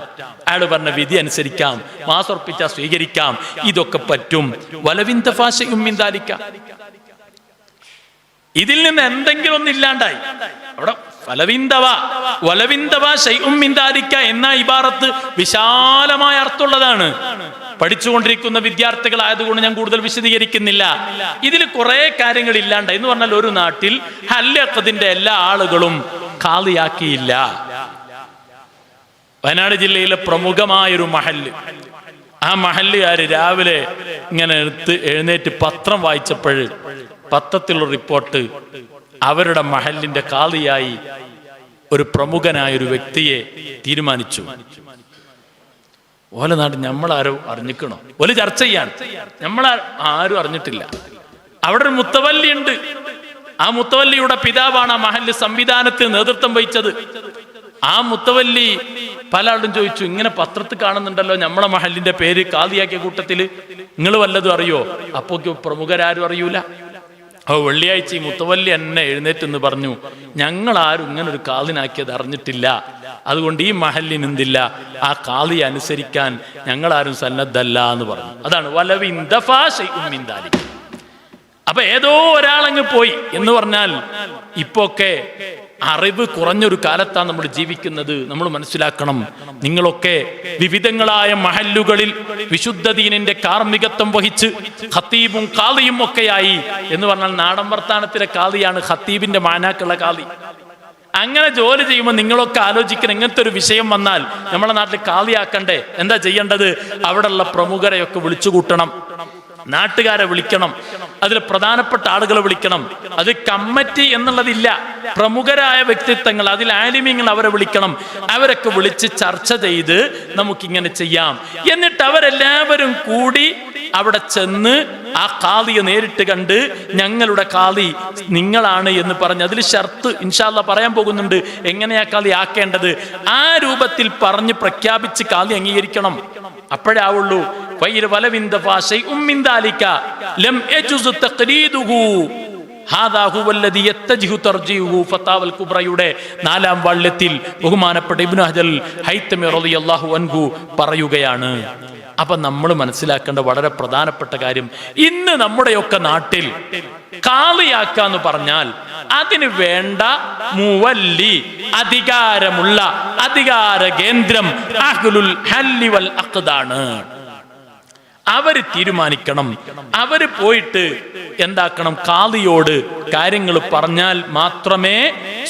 അയാൾ പറഞ്ഞ വിധി അനുസരിക്കാം, മാസർപ്പിച്ച സ്വീകരിക്കാം, ഇതൊക്കെ പറ്റും. ഇതിൽ നിന്ന് എന്തെങ്കിലും ഒന്നും ഇല്ലാണ്ടായി അവിടെ എന്ന ഇബാറത്ത് വിശാലമായ അർത്ഥമുള്ളതാണ്. പഠിച്ചുകൊണ്ടിരിക്കുന്ന വിദ്യാർത്ഥികളായതുകൊണ്ട് ഞാൻ കൂടുതൽ വിശദീകരിക്കുന്നില്ല. ഇതിൽ കുറെ കാര്യങ്ങൾ ഇല്ലാണ്ട് എന്ന് പറഞ്ഞാൽ ഒരു നാട്ടിൽ ഹല്ലഖദിന്റെ എല്ലാ ആളുകളും ഖാദിയാക്കിയില്ല. വയനാട് ജില്ലയിലെ പ്രമുഖമായൊരു മഹല്ല്, ആ മഹല്ലുകാര് രാവിലെ ഇങ്ങനെ എഴുന്നേറ്റ് പത്രം വായിച്ചപ്പോൾ പത്രത്തിലുള്ള റിപ്പോർട്ട്, അവരുടെ മഹല്ലിന്റെ ഖാദിയായി ഒരു പ്രമുഖനായ ഒരു വ്യക്തിയെ തീരുമാനിച്ചു. ഓല നാട് നമ്മളാരോ അറിഞ്ഞിക്കണോ, ഓല് ചർച്ച ചെയ്യാൻ ആരും അറിഞ്ഞിട്ടില്ല. അവിടെ ഒരു മുത്തവല്ലി ഉണ്ട്. ആ മുത്തവല്ലിയുടെ പിതാവാണ് ആ മഹല്ല് സംവിധാനത്തിന് നേതൃത്വം വഹിച്ചത്. ആ മുത്തവല്ലി പല ആളും ചോദിച്ചു, ഇങ്ങനെ പത്രത്തിൽ കാണുന്നുണ്ടല്ലോ നമ്മളെ മഹല്ലിന്റെ പേര് ഖാദിയാക്കിയ കൂട്ടത്തില്, നിങ്ങൾ വല്ലതും അറിയോ? അപ്പോ പ്രമുഖരാരും അറിയൂല. വെള്ളിയാഴ്ച ഈ മുത്തവല്ലി എന്നെ എഴുന്നേറ്റെന്ന് പറഞ്ഞു, ഞങ്ങളാരും ഇങ്ങനെ ഒരു ഖാദിനാക്കിയത് അറിഞ്ഞിട്ടില്ല, അതുകൊണ്ട് ഈ മഹല്ലിന് എന്തില്ല, ആ ഖാദിയെ അനുസരിക്കാൻ ഞങ്ങളാരും സന്നദ്ധല്ല എന്ന് പറഞ്ഞു. അതാണ് അപ്പൊ ഏതോ ഒരാളങ്ങ് പോയി എന്ന് പറഞ്ഞാൽ ഇപ്പൊക്കെ അറിവ് കുറഞ്ഞൊരു കാലത്താണ് നമ്മൾ ജീവിക്കുന്നത്. നമ്മൾ മനസ്സിലാക്കണം, നിങ്ങളൊക്കെ വിവിധങ്ങളായ മഹല്ലുകളിൽ വിശുദ്ധ ദീനിന്റെ കാർമ്മികത്വം വഹിച്ച് ഖത്തീബും ഖാദിയും ഒക്കെയായി എന്ന് പറഞ്ഞാൽ നാടൻ വർത്താനത്തിലെ ഖാദിയാണ് ഖത്തീബിന്റെ മാനാക്കുള്ള ഖാദി. അങ്ങനെ ജോലി ചെയ്യുമ്പോൾ നിങ്ങളൊക്കെ ആലോചിക്കണം, ഇങ്ങനത്തെ ഒരു വിഷയം വന്നാൽ നമ്മളെ നാട്ടിൽ ഖാദിയാക്കണ്ടേ, എന്താ ചെയ്യേണ്ടത്? അവിടെയുള്ള പ്രമുഖരെയൊക്കെ വിളിച്ചു കൂട്ടണം, നാട്ടുകാരെ വിളിക്കണം, അതിൽ പ്രധാനപ്പെട്ട ആളുകളെ വിളിക്കണം. അത് കമ്മിറ്റി എന്നുള്ളതില്ല, പ്രമുഖരായ വ്യക്തിത്വങ്ങൾ, അതിൽ ആലിമീങ്ങൾ, അവരെ വിളിക്കണം. അവരൊക്കെ വിളിച്ച് ചർച്ച ചെയ്ത് നമുക്കിങ്ങനെ ചെയ്യാം. എന്നിട്ട് അവരെല്ലാവരും കൂടി അവിടെ ചെന്ന് ആ ഖാദിയെ നേരിട്ട് കണ്ട് ഞങ്ങളുടെ ഖാദി നിങ്ങളാണ് എന്ന് പറഞ്ഞ്, അതിൽ ഷർത്ത് ഇൻഷാ അല്ലാഹ് പറയാൻ പോകുന്നുണ്ട്, എങ്ങനെയാ ഖാദി ആക്കേണ്ടത്, ആ രൂപത്തിൽ പറഞ്ഞ് പ്രഖ്യാപിച്ച് ഖാദി അംഗീകരിക്കണം. അപ്പോഴേ ആവുള്ളൂ. ഹാദാ ഹുവല്ലദി യത്തജിഹു തർജീഹു ഫതാവൽ കുബ്രയുടെ 4-ാം വാള്യത്തിൽ ബഹുമാനപ്പെട്ട ഇബ്നു ഹജർ ഹൈതമി റളിയല്ലാഹു അൻഹു പറയുകയാണ്. അപ്പൊ നമ്മൾ മനസ്സിലാക്കേണ്ട വളരെ പ്രധാനപ്പെട്ട കാര്യം, ഇന്ന് നമ്മുടെയൊക്കെ നാട്ടിൽ ഖാളിയാക്കാന്ന് പറഞ്ഞാൽ അതിന് വേണ്ട മുവല്ലി, അധികാരമുള്ള അധികാര കേന്ദ്രം അഹ്ലുൽ ഹല്ലി വൽ അഖ്ദാണ്. അവര് തീരുമാനിക്കണം. അവര് പോയിട്ട് എന്താക്കണം, ഖാളിയോട് കാര്യങ്ങൾ പറഞ്ഞാൽ മാത്രമേ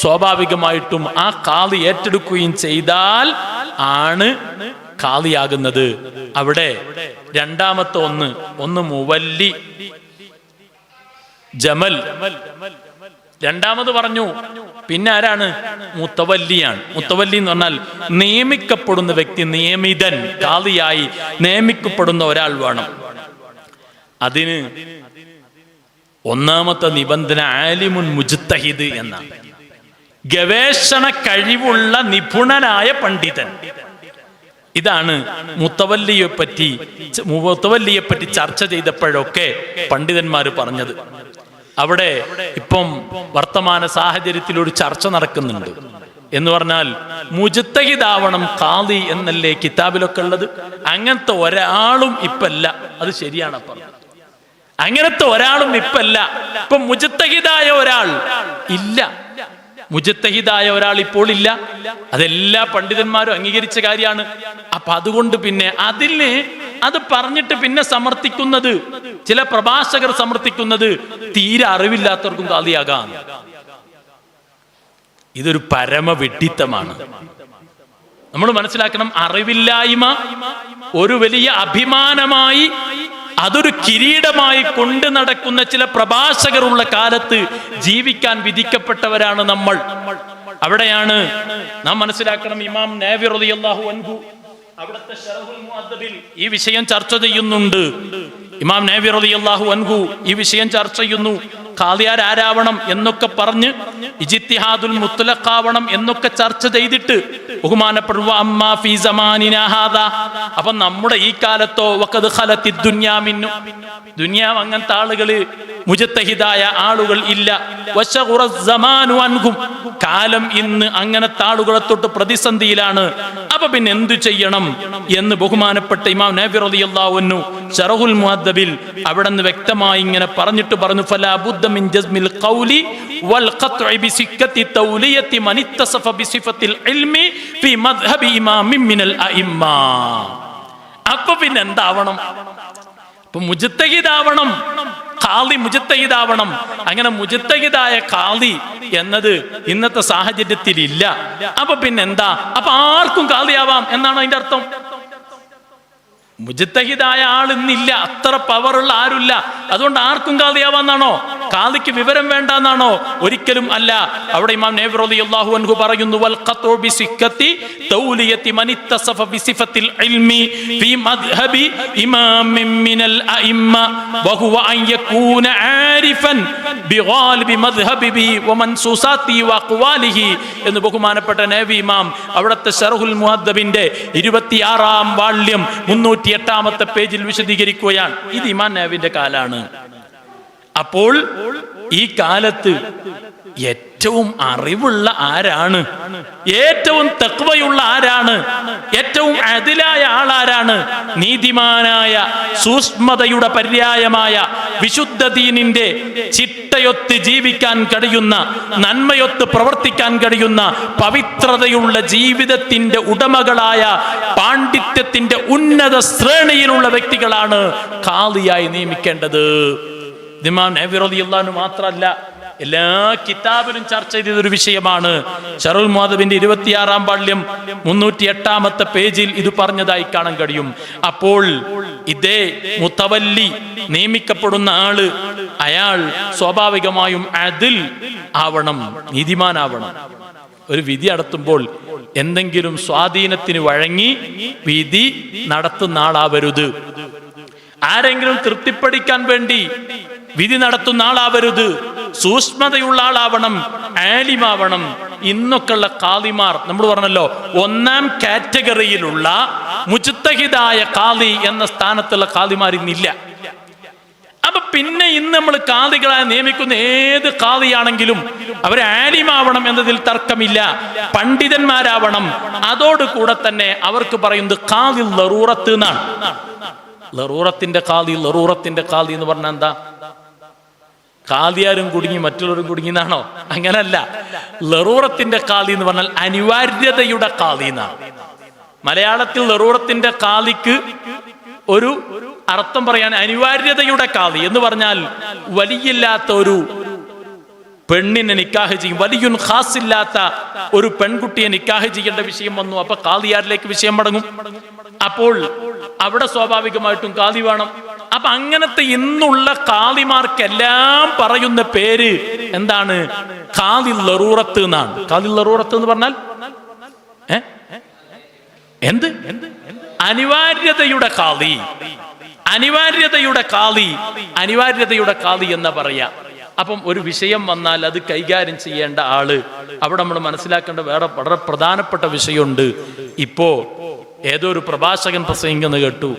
സ്വാഭാവികമായിട്ടും ആ ഖാളി ഏറ്റെടുക്കുകയും ചെയ്താൽ ആണ് ഖാളിയാകുന്നത്. അവിടെ രണ്ടാമത്തെ ഒന്ന് മുവല്ലി ജമൽ, രണ്ടാമത് പറഞ്ഞു. പിന്നെ ആരാണ്? മുത്തവല്ലിയാണ്. മുത്തവല്ലി എന്ന് പറഞ്ഞാൽ നിയമിക്കപ്പെടുന്ന വ്യക്തി, നിയമിതൻ, ഖാളിയായി നിയമിക്കപ്പെടുന്ന ഒരാൾ വേണം. അതിന് ഒന്നാമത്തെ നിബന്ധന ആലിമുൻ മുജ്തഹിദ് എന്നാണ്. ഗവേഷണ കഴിവുള്ള നിപുണനായ പണ്ഡിതൻ. ഇതാണ് മുത്തവല്ലിയെ പറ്റി ചർച്ച ചെയ്തപ്പോഴൊക്കെ പണ്ഡിതന്മാർ പറഞ്ഞത്. അവിടെ ഇപ്പം വർത്തമാന സാഹചര്യത്തിൽ ഒരു ചർച്ച നടക്കുന്നുണ്ട്. എന്ന് പറഞ്ഞാൽ മുജ്തഹിദാവണം ഖാളി എന്നല്ലേ കിതാബിലൊക്കെ ഉള്ളത്. അങ്ങനത്തെ ഒരാളും ഇപ്പല്ല. അത് ശരിയാണ് പറഞ്ഞത്. അങ്ങനത്തെ ഒരാളും ഇപ്പല്ല. ഇപ്പൊ മുജ്തഹിദായ ഒരാൾ ഇല്ല. മുജ്തഹിദായ ഒരാൾ ഇപ്പോൾ ഇല്ല. അതെല്ലാ പണ്ഡിതന്മാരും അംഗീകരിച്ച കാര്യമാണ്. അപ്പൊ അതുകൊണ്ട് പിന്നെ അത് പറഞ്ഞിട്ട് പിന്നെ സമർത്ഥിക്കുന്നത്, ചില പ്രഭാഷകർ സമർത്ഥിക്കുന്നത് തീരെ അറിവില്ലാത്തവർക്കും ഖാളിയാകാം. ഇതൊരു പരമ വിഡ്ഢിത്തമാണ്. നമ്മൾ മനസ്സിലാക്കണം, അറിവില്ലായ്മ ഒരു വലിയ അഭിമാനമായി, അതൊരു കിരീടമായി കൊണ്ട് നടക്കുന്ന ചില പ്രഭാഷകരുള്ള കാലത്ത് ജീവിക്കാൻ വിധിക്കപ്പെട്ടവരാണ് നമ്മൾ. അവിടെയാണ് നാം മനസ്സിലാക്കണം, ഇമാം നവവി റളിയല്ലാഹു അൻഹു അവിടുത്തെ ശറഹുൽ മുഅദ്ദബിൽ ഈ വിഷയം ചർച്ച ചെയ്യുന്നുണ്ട്. ഇമാം നവവി റളിയല്ലാഹു അൻഹു ഈ വിഷയം ചർച്ച ചെയ്യുന്നു. ഖാളിയാർ ആരാവണം എന്നൊക്കെ പറഞ്ഞ് ഇജ്തിഹാദുൽ മുത്ലഖാവണം എന്നൊക്കെ ചർച്ച ചെയ്തിട്ട് ബഹുമാനപ്പെടുക അമ്മാ ഫീ സമാനിനാ ഹാദാ. അപ്പൊ നമ്മുടെ ഈ കാലത്തോ വഖദ് ഖലത്തി ദുനിയാ മിന്നു, ദുനിയാവ് അങ്ങനത്തെ ആളുകള്, മുജ്തഹിദായ ആളുകൾ ഇല്ല. വശഗുറ സമാനു അൻഹും, കാലം ഇന്ന് അങ്ങനത്തെ ആളുകളെ തൊട്ട് പ്രതിസന്ധിയിലാണ്. അപ്പൊ പിന്നെ എന്തു ചെയ്യണം എന്ന് ബഹുമാനപ്പെട്ട ഇമാം നവവി റളിയല്ലാഹു അൻഹു ശറഹുൽ മുഅദ്ദബിൽ അവിടെ നിന്ന് വ്യക്തമായി ഇങ്ങനെ പറഞ്ഞു ഫലാ ബുദ്ദ മിൻ ജസ്മിൽ ഖൗലി വൽ ഖത്ഇ ബിസിക്കത്തി തൗലിയത്തി മൻ ഇത്തസഫ ബിസിഫത്തിൽ ഇൽമി ഫി മദ്ഹബി ഇമാമിൻ മിനൽ അഇമ്മ. അപ്പൊ പിന്നെ എന്താവണം? അപ്പൊ മുജ്തഹിദാവണം, ഖാളി മുജ്തഹിദാവണം. അങ്ങനെ മുജ്തഹിദായ ഖാളി എന്നത് ഇന്നത്തെ സാഹചര്യത്തിൽ ഇല്ല. അപ്പൊ പിന്നെന്താ? അപ്പൊ ആർക്കും ഖാളിയാവാം എന്നാണ് അതിന്റെ അർത്ഥം. മുജ്തഹിദായ ആൾ ഇന്നില്ല, അത്ര പവറുള്ള ആരുമില്ല. അതുകൊണ്ട് ആർക്കും ഖാളിയാവാന്നാണോ? ഖാളിക്ക് വിവരം വേണ്ടെന്നാണോ? ഒരിക്കലും അല്ല. അവിടെ ഇമാം നവവി റളിയല്ലാഹു അൻഹു പറയുന്നു, വൽ ഖത്ഉ ബിസിക്കത്തി തൗലിയത്തി മൻ ഇത്തസഫ ബിസിഫത്തിൽ ഇൽമി ഫീ മദ്ഹബി ഇമാമിൻ മിനൽ അഇമ്മ വഹുവ അൻ യകൂന ആരിഫൻ ബിഗാലിബി മദ്ഹബിഹി വമൻസൂസാത്തി വഅഖ്വാലിഹി എന്ന് ബഹുമാനപ്പെട്ട നവവി ഇമാം അവിടുത്തെ ശറഹുൽ മുഅദ്ദബിന്റെ 26-ാം വാള്യം 308-ാമത്തെ പേജിൽ വിശദീകരിക്കുകയാണ്. ഇത് ഇമാം നവവിന്റെ കാലാണ്. അപ്പോൾ ഈ കാലത്ത് ഏറ്റവും അറിവുള്ള ആരാണ്? ഏറ്റവും തഖ്വയുള്ള ആരാണ്? ഏറ്റവും അദിലായ ആളാരാണ്? നീതിമാനായ, സൂക്ഷ്മതയുടെ പര്യായമായ വിശുദ്ധ ദീനിന്റെ ചിട്ടയൊത്ത് ജീവിക്കാൻ കഴിയുന്ന, നന്മയൊത്ത് പ്രവർത്തിക്കാൻ കഴിയുന്ന, പവിത്രതയുള്ള ജീവിതത്തിന്റെ ഉടമകളായ, പാണ്ഡിത്യത്തിന്റെ ഉന്നത ശ്രേണിയിലുള്ള വ്യക്തികളാണ് ഖാളിയായി നിയമിക്കേണ്ടത്. ഇമാം നവവി റളിയല്ലാഹു അൻഹു മാത്രമല്ല, എല്ലാ കിതാബിലും ചർച്ച ചെയ്തൊരു വിഷയമാണ്. ശറഹുൽ മുഅദ്ദബിന്റെ 26-ാം വാള്യം 308-ാമത്തെ പേജിൽ ഇത് പറഞ്ഞതായി കാണാൻ കഴിയും. അപ്പോൾ ഇതേ മുത്തവല്ലി നിയമിക്കപ്പെടുന്ന ആള്, അയാൾ സ്വാഭാവികമായും അദിൽ ആവണം, നീതിമാനാവണം. ഒരു വിധി നടത്തുമ്പോൾ എന്തെങ്കിലും സ്വാധീനത്തിന് വഴങ്ങി വിധി നടത്തുന്ന ആളാവരുത്. ആരെങ്കിലും തൃപ്തിപ്പെടിക്കാൻ വേണ്ടി വിധി നടത്തുന്ന ആളാവരുത്. സൂക്ഷ്മതയുള്ള ആളാവണം, ആലിമാവണം. ഇന്നൊക്കെയുള്ള ഖാളിമാർ നമ്മൾ പറഞ്ഞല്ലോ, 1-ാം കാറ്റഗറിയിലുള്ള മുജ്തഹിദായ ഖാളി എന്ന സ്ഥാനത്തുള്ള ഖാളിമാർ ഇന്നില്ല. അപ്പൊ പിന്നെ ഇന്ന് നമ്മൾ ഖാദികളായി നിയമിക്കുന്ന ഏത് ഖാദിയാണെങ്കിലും അവർ ആലിമാവണം എന്നതിൽ തർക്കമില്ല, പണ്ഡിതന്മാരാവണം. അതോടുകൂടെ തന്നെ അവർക്ക് പറയുന്നത് ഖാദി ലറൂറത്ത് എന്നാണ്. ലറൂറത്തിന്റെ ഖാദി, ലറൂറത്തിന്റെ ഖാദി എന്ന് പറഞ്ഞാൽ എന്താ? ഖാദിയാരും കുടുങ്ങി മറ്റുള്ളവരും കുടുങ്ങി എന്നാണോ? അങ്ങനല്ല. ലറൂറത്തിന്റെ ഖാദി എന്ന് പറഞ്ഞാൽ അനിവാര്യതയുടെ ഖാദി എന്നാണ്. മലയാളത്തിൽ ലറൂറത്തിന്റെ ഖാദിക്ക് ഒരു അർത്ഥം പറയാൻ അനിവാര്യതയുടെ ഖാദി എന്ന് പറഞ്ഞാൽ വലിയില്ലാത്ത ഒരു പെണ്ണിനെ നിക്കാഹ് ചെയ്യും, വലിയുൻ ഖാസില്ലാത്ത ഒരു പെൺകുട്ടിയെ നിക്കാഹ് ചെയ്യേണ്ട വിഷയം വന്നു. അപ്പൊ ഖാദിയാരിലേക്ക് വിഷയം മടങ്ങും. അപ്പോൾ അവിടെ സ്വാഭാവികമായിട്ടും ഖാദി വേണം. അപ്പൊ അങ്ങനത്തെ ഇന്നുള്ള ഖാദിമാർക്കെല്ലാം പറയുന്ന പേര് എന്താണ്? ഖാദി ലറൂറത്ത് എന്നാണ്. ഖാദി ലറൂറത്ത് എന്ന് പറഞ്ഞാൽ എന്ത്? അനിവാര്യതയുടെ ഖാദി, അനിവാര്യതയുടെ ഖാദി, അനിവാര്യതയുടെ ഖാദി എന്നാ പറയാ. അപ്പം ഒരു വിഷയം വന്നാൽ അത് കൈകാര്യം ചെയ്യേണ്ട ആള്, അവിടെ നമ്മൾ മനസ്സിലാക്കേണ്ട വേറെ വളരെ പ്രധാനപ്പെട്ട വിഷയമുണ്ട്. ഇപ്പോ ഏതോ ഒരു പ്രഭാഷകൻ പ്രസംഗിക്കുന്നത് കേട്ടു.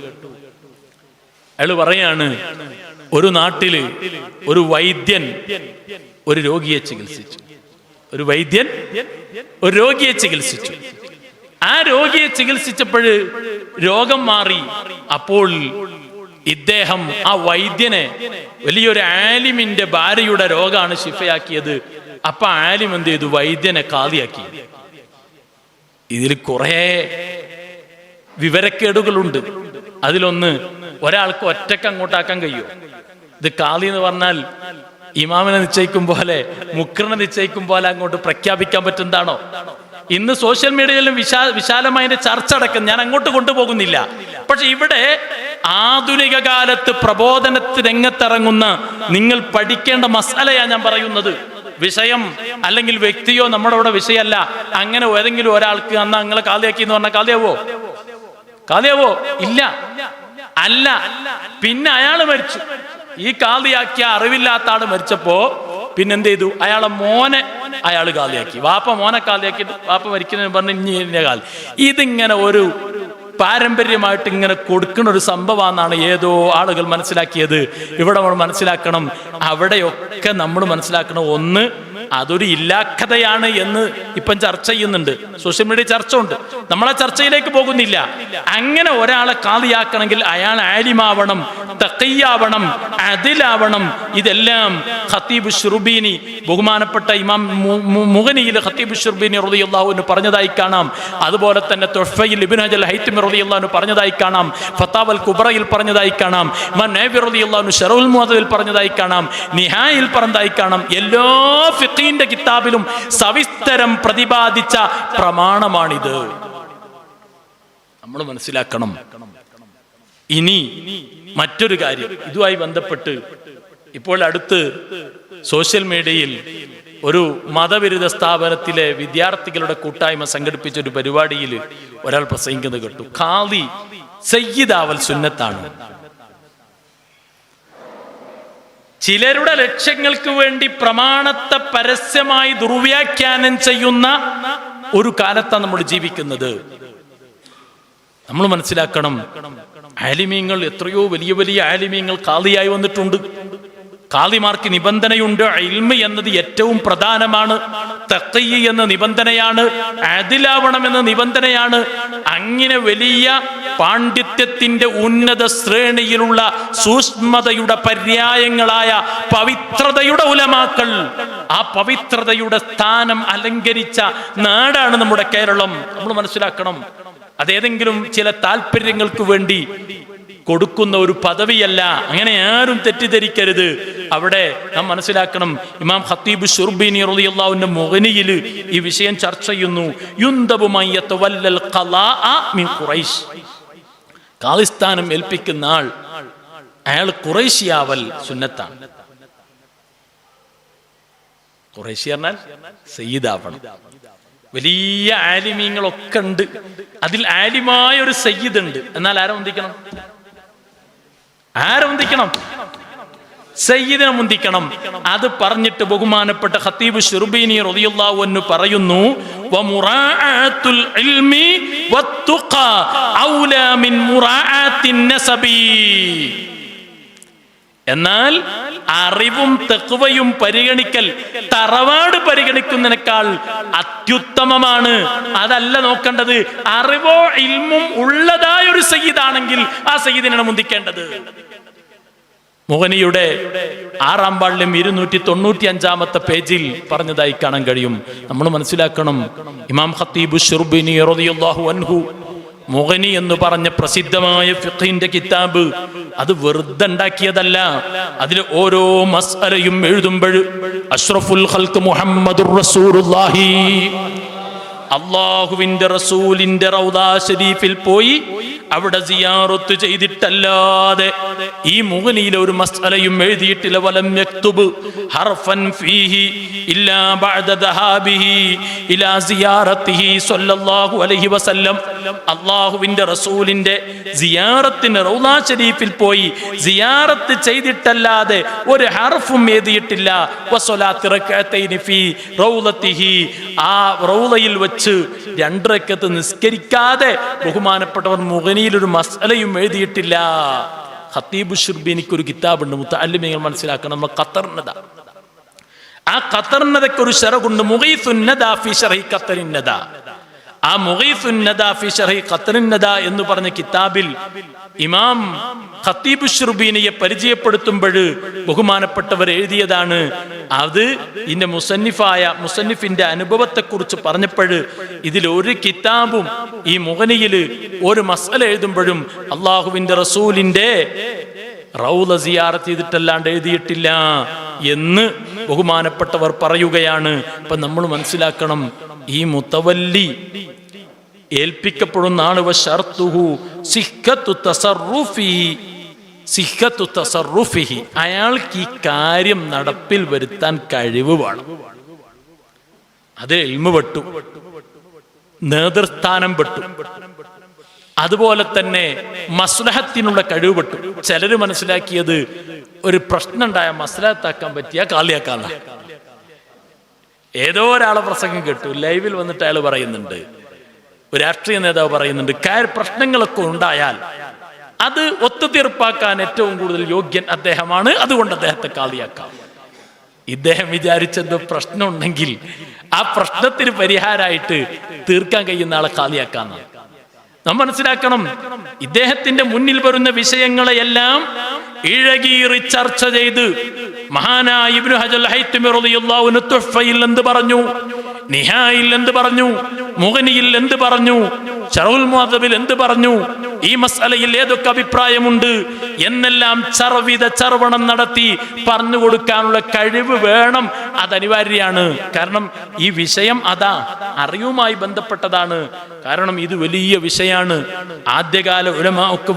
അയാള് പറയാണ്, ഒരു നാട്ടില് ഒരു വൈദ്യൻ ഒരു രോഗിയെ ചികിത്സിച്ചു. ഒരു വൈദ്യൻ ഒരു രോഗിയെ ചികിത്സിച്ചു. ആ രോഗിയെ ചികിത്സിച്ചപ്പോൾ രോഗം മാറി. അപ്പോൾ ഇദ്ദേഹം ആ വൈദ്യനെ വലിയൊരു ആലിമിന്റെ ഭാര്യയുടെ രോഗമാണ് ശിഫയാക്കിയത്. അപ്പൊ ആലിം എന്ത് ചെയ്തു? വൈദ്യനെ ഖാദിയാക്കി. ഇതിൽ കുറെ വിവരക്കേടുകളുണ്ട്. അതിലൊന്ന്, ഒരാൾക്ക് ഒറ്റക്ക് അങ്ങോട്ടാക്കാൻ കഴിയുമോ? ഇത് ഖാദി എന്ന് പറഞ്ഞാൽ ഇമാമിനെ നിശ്ചയിക്കും പോലെ, മുക്രിനെ നിശ്ചയിക്കും പോലെ അങ്ങോട്ട് പ്രഖ്യാപിക്കാൻ പറ്റുന്നതാണോ? ഇന്ന് സോഷ്യൽ മീഡിയയിലും വിശാലമായ ചർച്ച അടക്കം, ഞാൻ അങ്ങോട്ട് കൊണ്ടുപോകുന്നില്ല. പക്ഷെ ഇവിടെ ആധുനിക കാലത്ത് പ്രബോധനത്തിന് രംഗത്തിറങ്ങുന്ന നിങ്ങൾ പഠിക്കേണ്ട മസാലയാണ് ഞാൻ പറയുന്നത്. വിഷയം അല്ലെങ്കിൽ വ്യക്തിയോ നമ്മുടെ ഇവിടെ വിഷയമല്ല. അങ്ങനെ ഏതെങ്കിലും ഒരാൾക്ക് അന്ന് നിങ്ങളെ ഖാദിയാക്കി എന്ന് പറഞ്ഞാൽ ഖാദിയാവോ? ഖാദിയാവോ? ഇല്ല, അല്ല. പിന്നെ അയാള് മരിച്ചു. ഈ ഖാദിയാക്കിയ അറിവില്ലാത്ത ആള് മരിച്ചപ്പോ പിന്നെന്ത് ചെയ്തു? അയാളെ മോനെ അയാൾ ഖാദിയാക്കി. വാപ്പ മോനെ ഖാദിയാക്കി. വാപ്പ മരിക്കുന്നതിന് പറഞ്ഞ് ഇനി കാൽ. ഇതിങ്ങനെ ഒരു പാരമ്പര്യമായിട്ട് ഇങ്ങനെ കൊടുക്കുന്ന ഒരു സംഭവമാണെന്നാണ് ഏതോ ആളുകൾ മനസ്സിലാക്കിയത്. ഇവിടെ നമ്മൾ മനസ്സിലാക്കണം, അവിടെയൊക്കെ നമ്മൾ മനസ്സിലാക്കണം, ഒന്ന് അതൊരു ഇല്ലാക്കഥയാണ് എന്ന് ഇപ്പം ചർച്ച ചെയ്യുന്നുണ്ട്. സോഷ്യൽ മീഡിയ ചർച്ച ഉണ്ട്. നമ്മളെ ചർച്ചയിലേക്ക് പോകുന്നില്ല. അങ്ങനെ ഒരാളെ ഖാദിയാക്കണമെങ്കിൽ അയാൾ ആലിമാവണം, തഖിയാവണം, അദിലാവണം. ഇതെല്ലാം ഖത്തീബ് ശുർബീനി, ബഹുമാനപ്പെട്ട ഇമാം മുഗനിയിൽ ഖത്തീബ് ശുർബീനി റളിയല്ലാഹു അൻഹു പറഞ്ഞതായി കാണാം. അതുപോലെ തന്നെ തുഹ്ഫയിൽ ഇബ്നു ഹജർ ഹൈതമി റളിയല്ലാഹു അൻഹു പറഞ്ഞതായി കാണാം. ഫതാവൽ കുബ്രയിൽ പറഞ്ഞതായി കാണാം. ഇമാം നബി റളിയല്ലാഹു അൻഹു ശറഹുൽ മുഹദ്ദിൽ പറഞ്ഞതായി കാണാം. നിഹായിൽ പറഞ്ഞതായി കാണാം. എല്ലാ ഫിഖിന്റെ കിതാബിലും സവിസ്തരം പ്രതിപാദിച്ച പ്രമാണമാണിത്. നമ്മൾ മനസ്സിലാക്കണം. ഇനി മറ്റൊരു കാര്യം ഇതുമായി ബന്ധപ്പെട്ട് ഇപ്പോൾ അടുത്ത് സോഷ്യൽ മീഡിയയിൽ ഒരു മതവിരുദ്ധ സ്ഥാപനത്തിലെ വിദ്യാർത്ഥികളുടെ കൂട്ടായ്മ സംഘടിപ്പിച്ച ഒരു പരിപാടിയിൽ ഒരാൾ പ്രസംഗിക്കുന്നത് കേട്ടു. ഖാദി സയ്യിദാവൽ സുന്നത്താണ്. ചിലരുടെ ലക്ഷ്യങ്ങൾക്ക് വേണ്ടി പ്രമാണത്തെ പരസ്യമായി ദുർവ്യാഖ്യാനം ചെയ്യുന്ന ഒരു കാലത്താണ് നമ്മൾ ജീവിക്കുന്നത്. നമ്മൾ മനസ്സിലാക്കണം, ആലിമീങ്ങൾ, എത്രയോ വലിയ വലിയ ആലിമീങ്ങൾ ഖാദിയായി വന്നിട്ടുണ്ട്. ഖാദിമാർക്ക് നിബന്ധനയുണ്ട്. ഇൽമ് എന്നത് ഏറ്റവും പ്രധാനമാണ്. തഖ്വ എന്ന നിബന്ധനയാണ്. അദിലാവണം എന്ന നിബന്ധനയാണ്. അങ്ങനെ വലിയ പാണ്ഡിത്യത്തിന്റെ ഉന്നത ശ്രേണിയിലുള്ള സൂക്ഷ്മതയുടെ പര്യായങ്ങളായ പവിത്രതയുടെ ഉലമാക്കൾ, ആ പവിത്രതയുടെ സ്ഥാനം അലങ്കരിച്ച നാടാണ് നമ്മുടെ കേരളം. നമ്മൾ മനസ്സിലാക്കണം, അതേതെങ്കിലും ചില താല്പര്യങ്ങൾക്ക് വേണ്ടി കൊടുക്കുന്ന ഒരു പദവിയല്ല. അങ്ങനെ ആരും തെറ്റിദ്ധരിക്കരുത്. അവിടെ നാം മനസ്സിലാക്കണം, ഇമാം ഖത്തീബ് ശുർബീനി റളിയല്ലാഹു അൻഹു മുഗ്നിയിൽ ഈ വിഷയം ചർച്ച ചെയ്യുന്നു. യുൻദബു മൻ യതവല്ലൽ ഖലാഅ മിൻ ഖുറൈശ്. ഖാദിസ്ഥാനം ഏൽപ്പിക്കുന്ന ആൾ, അയാൾ ഖുറൈശിയാവൽ സുന്നത്താണ്. ഖുറൈശി പറഞ്ഞാൽ സയ്യിദാവണം. വലിയ ആലിമീങ്ങളൊക്കെ ഉണ്ട്. അതിൽ ആലിമായ ഒരു സയ്യിദ് ഉണ്ട്. എന്നാൽ ആരെ മുന്തിക്കണം? ആരെ മുന്തിക്കണം? സയ്യിദിനെ മുന്തിക്കണം. അത് പറഞ്ഞിട്ട് ബഹുമാനപ്പെട്ട ഖത്തീബ് ശുർബീനി റളിയല്ലാഹു അൻഹു പറയുന്നു, വമുറാഅത്തുൽ ഇൽമി വത്തുഖാ ഔലാ മിൻ മുറാഅത്തിൻ നസബി. എന്നാൽ അറിവും തഖ്വയും പരിഗണിക്കൽ തറവാട് പരിഗണിക്കുന്നതിനേക്കാൾ അത്യുത്തമമാണ്. അതല്ല നോക്കേണ്ടത്. അറിവോ ഇൽമും ഉള്ളതായ ഒരു സയ്യിദാണെങ്കിൽ ആ സയ്യിദിനാണ് മുന്തിക്കേണ്ടത്. മുഗനിയുടെ 6-ാം വാള്യം 295-ാമത്തെ പേജിൽ പറഞ്ഞതായി കാണാൻ കഴിയും. നമ്മൾ മനസ്സിലാക്കണം, ഇമാം ഖത്തീബ് ശുർബിനി റളിയല്ലാഹു അൻഹു മുഗനി എന്ന് പറഞ്ഞ പ്രസിദ്ധമായ ഫിഖ്ഹിന്റെ കിതാബ് അത് വെറുതെ ഉണ്ടാക്കിയതല്ല. അതിൽ ഓരോ മസ്അലയും എഴുതുമ്പോൾ അഷ്റഫുൽ ഖൽഖ് മുഹമ്മദുർ റസൂലുള്ളാഹി, അല്ലാഹുവിന്റെ റസൂലിന്റെ റൗദാ ശരീഫിൽ പോയി അവിടെ സിയാറത്ത് ചെയ്തിട്ടല്ലാതെ ഈ മുഗനിയിലെ ഒരു മസ്അലയും എഴുതിയിട്ടില്ല. വലം യക്തുബ് ഹർഫൻ ഫീഹി ഇല്ലാ ബഅദ ദഹാബിഹി ഇലാ സിയാറത്തിഹി സ്വല്ലല്ലാഹു അലൈഹി വസല്ലം. അല്ലാഹുവിന്റെ റസൂലിന്റെ സിയാറത്തിന് റൗദാ ശരീഫിൽ പോയി സിയാറത്ത് ചെയ്തിട്ടല്ലാതെ ഒരു ഹർഫും എഴുതിയിട്ടില്ല. വസ്സലാത്തി റക്അത്തൈനി ഫീ റൗളത്തിഹി, ആ റൗളയിൽ വെച്ച് 2 റക്അത്ത് നിസ്കരിക്കാതെ ബഹുമാനപ്പെട്ടവർ മുഗനിയിലൊരു മസ്അലയും എഴുതിയിട്ടില്ല. ഖത്തീബ് ശുർബിനിക്ക് ഒരു കിതാബുണ്ട്, മുതഅല്ലിമീങ്ങൾ മനസ്സിലാക്കണം. നമ്മൾ ഖത്തർനദ, ആ ഖത്തർനദക്ക് ഒരു ശറഹുണ്ട്, മുഗീസുൻ നദാ ഫീ ശർഹി ഖത്തറിൻ നദാ. ആ മുഗീസുൻ നദാ ഫീ ശർഹി ഖത്തറിൻ നദാ എന്ന് പറഞ്ഞ കിതാബിൽ ഇമാം ഖത്തീബ് ശുർബീനിയെ പരിചയപ്പെടുത്തുമ്പോൾ ബഹുമാനപ്പെട്ടവർ എഴുതിയതാണ്. അത് ഇതിന്റെ മുസന്നിഫിന്റെ അനുഭവത്തെക്കുറിച്ച് പറഞ്ഞപ്പോൾ ഇതിൽ ഒരു കിതാബും ഈ മുഗനിയിൽ ഒരു മസ്അല എഴുതുമ്പോഴും അള്ളാഹുവിന്റെ റസൂലിന്റെ റൗള സിയാറത്ത് ചെയ്തിട്ടല്ലാണ്ട് എഴുതിയിട്ടില്ല എന്ന് ബഹുമാനപ്പെട്ടവർ പറയുകയാണ്. അപ്പൊ നമ്മൾ മനസ്സിലാക്കണം, ഈ മുതവല്ലി ഏൽപ്പിക്കപ്പെടുന്ന ആള് അയാൾക്ക് ഈ കാര്യം നടപ്പിൽ വരുത്താൻ കഴിവ് വേണം. അത് ഇൽമു പെട്ടു, നേതൃസ്ഥാനം പെട്ടു, അതുപോലെ തന്നെ മസ്ലഹത്തിനുള്ള കഴിവ് പെട്ടു. ചിലര് മനസ്സിലാക്കിയത് ഒരു പ്രശ്നം ഉണ്ടായ മസ്ലഹത്താക്കാൻ പറ്റിയ കാളിയാക്കാണ്. ഏതോ ഒരാളെ പ്രസംഗം കേട്ടു, ലൈവിൽ വന്നിട്ട് അയാൾ പറയുന്നുണ്ട്, ഒരു രാഷ്ട്രീയ നേതാവ് പറയുന്നുണ്ട്, പ്രശ്നങ്ങളൊക്കെ ഉണ്ടായാൽ അത് ഒത്തുതീർപ്പാക്കാൻ ഏറ്റവും കൂടുതൽ യോഗ്യൻ അദ്ദേഹമാണ്, അതുകൊണ്ട് അദ്ദേഹത്തെ കാളിയാക്കാം. ഇദ്ദേഹം വിചാരിച്ചെന്തോ പ്രശ്നം ഉണ്ടെങ്കിൽ ആ പ്രശ്നത്തിന് പരിഹാരമായിട്ട് തീർക്കാൻ കഴിയുന്ന ആളെ കാളിയാക്കാന്നാണ്. നാം മനസ്സിലാക്കണം, ഇദ്ദേഹത്തിന്റെ മുന്നിൽ വരുന്ന വിഷയങ്ങളെയെല്ലാം ഇഴകീറി ചർച്ച ചെയ്ത് മഹാനായ ഇബ്നു ഹജർ ഹൈതമി റളിയല്ലാഹു അൻഹു തുഹ്ഫയിൽ എന്ത് പറഞ്ഞു, നിഹായിൽ എന്ത് പറഞ്ഞു, മുഗനിയിൽ എന്ത് പറഞ്ഞു, ശറഹുൽ മുഹദ്ദബിൽ എന്ത് പറഞ്ഞു, ഈ മസ്അലയിൽ ഏതൊക്കെ അഭിപ്രായമുണ്ട് എന്നെല്ലാം ചർവണം നടത്തി പറഞ്ഞു കൊടുക്കാനുള്ള കഴിവ് വേണം. അത് അനിവാര്യമാണ്. കാരണം ഈ വിഷയം അതാ അറിവുമായി ബന്ധപ്പെട്ടതാണ്. കാരണം ഇത് വലിയ വിഷയമാണ്. ആദ്യകാല ഉലമാ ഒക്കെ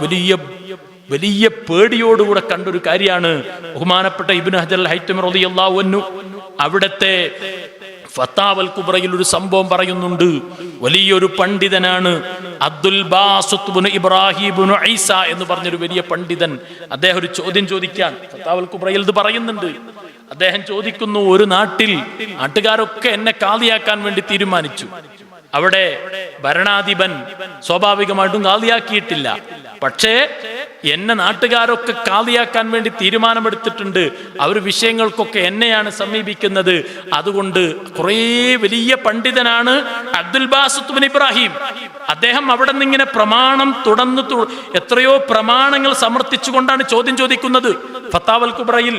വലിയ പേടിയോടുകൂടെ കണ്ടൊരു കാര്യമാണ്. ബഹുമാനപ്പെട്ട ഇബ്നു ഹജർ ഹൈതമി റളിയല്ലാഹു അൻഹു അവിടുത്തെ ഫത്താവൽ കുബ്രയിൽ ഒരു സംഭവം പറയുന്നുണ്ട്. വലിയൊരു പണ്ഡിതനാണ് അബ്ദുൽ ബാസിത്ത് ഇബ്നു ഇബ്രാഹിം ഇബ്നു ഈസ എന്ന് പറഞ്ഞൊരു വലിയ പണ്ഡിതൻ. അദ്ദേഹം ഒരു ചോദ്യം ചോദിക്കാൻ ഫത്താവൽ കുബ്രയിൽ ഇത് പറയുന്നുണ്ട്. അദ്ദേഹം ചോദിക്കുന്നു, ഒരു നാട്ടുകാരൊക്കെ എന്നെ കാളിയാക്കാൻ വേണ്ടി തീരുമാനിച്ചു. അവിടെ ഭരണാധിപൻ സ്വാഭാവികമായിട്ടും കാളിയാക്കിയിട്ടില്ല. പക്ഷേ എന്നെ നാട്ടുകാരൊക്കെ കാളിയാക്കാൻ വേണ്ടി തീരുമാനമെടുത്തിട്ടുണ്ട്. അവർ വിഷയങ്ങൾക്കൊക്കെ എന്നെയാണ് സമീപിക്കുന്നത്. അതുകൊണ്ട് കുറേ വലിയ പണ്ഡിതനാണ് അബ്ദുൽ ബാസിത്ത് ഇബ്നു ഇബ്രാഹിം. അദ്ദേഹം അവിടെ നിന്ന് ഇങ്ങനെ പ്രമാണം എത്രയോ പ്രമാണങ്ങൾ സമർത്ഥിച്ചുകൊണ്ടാണ് ചോദ്യം ചോദിക്കുന്നത്. ഫത്താവൽ കുബ്രയിൽ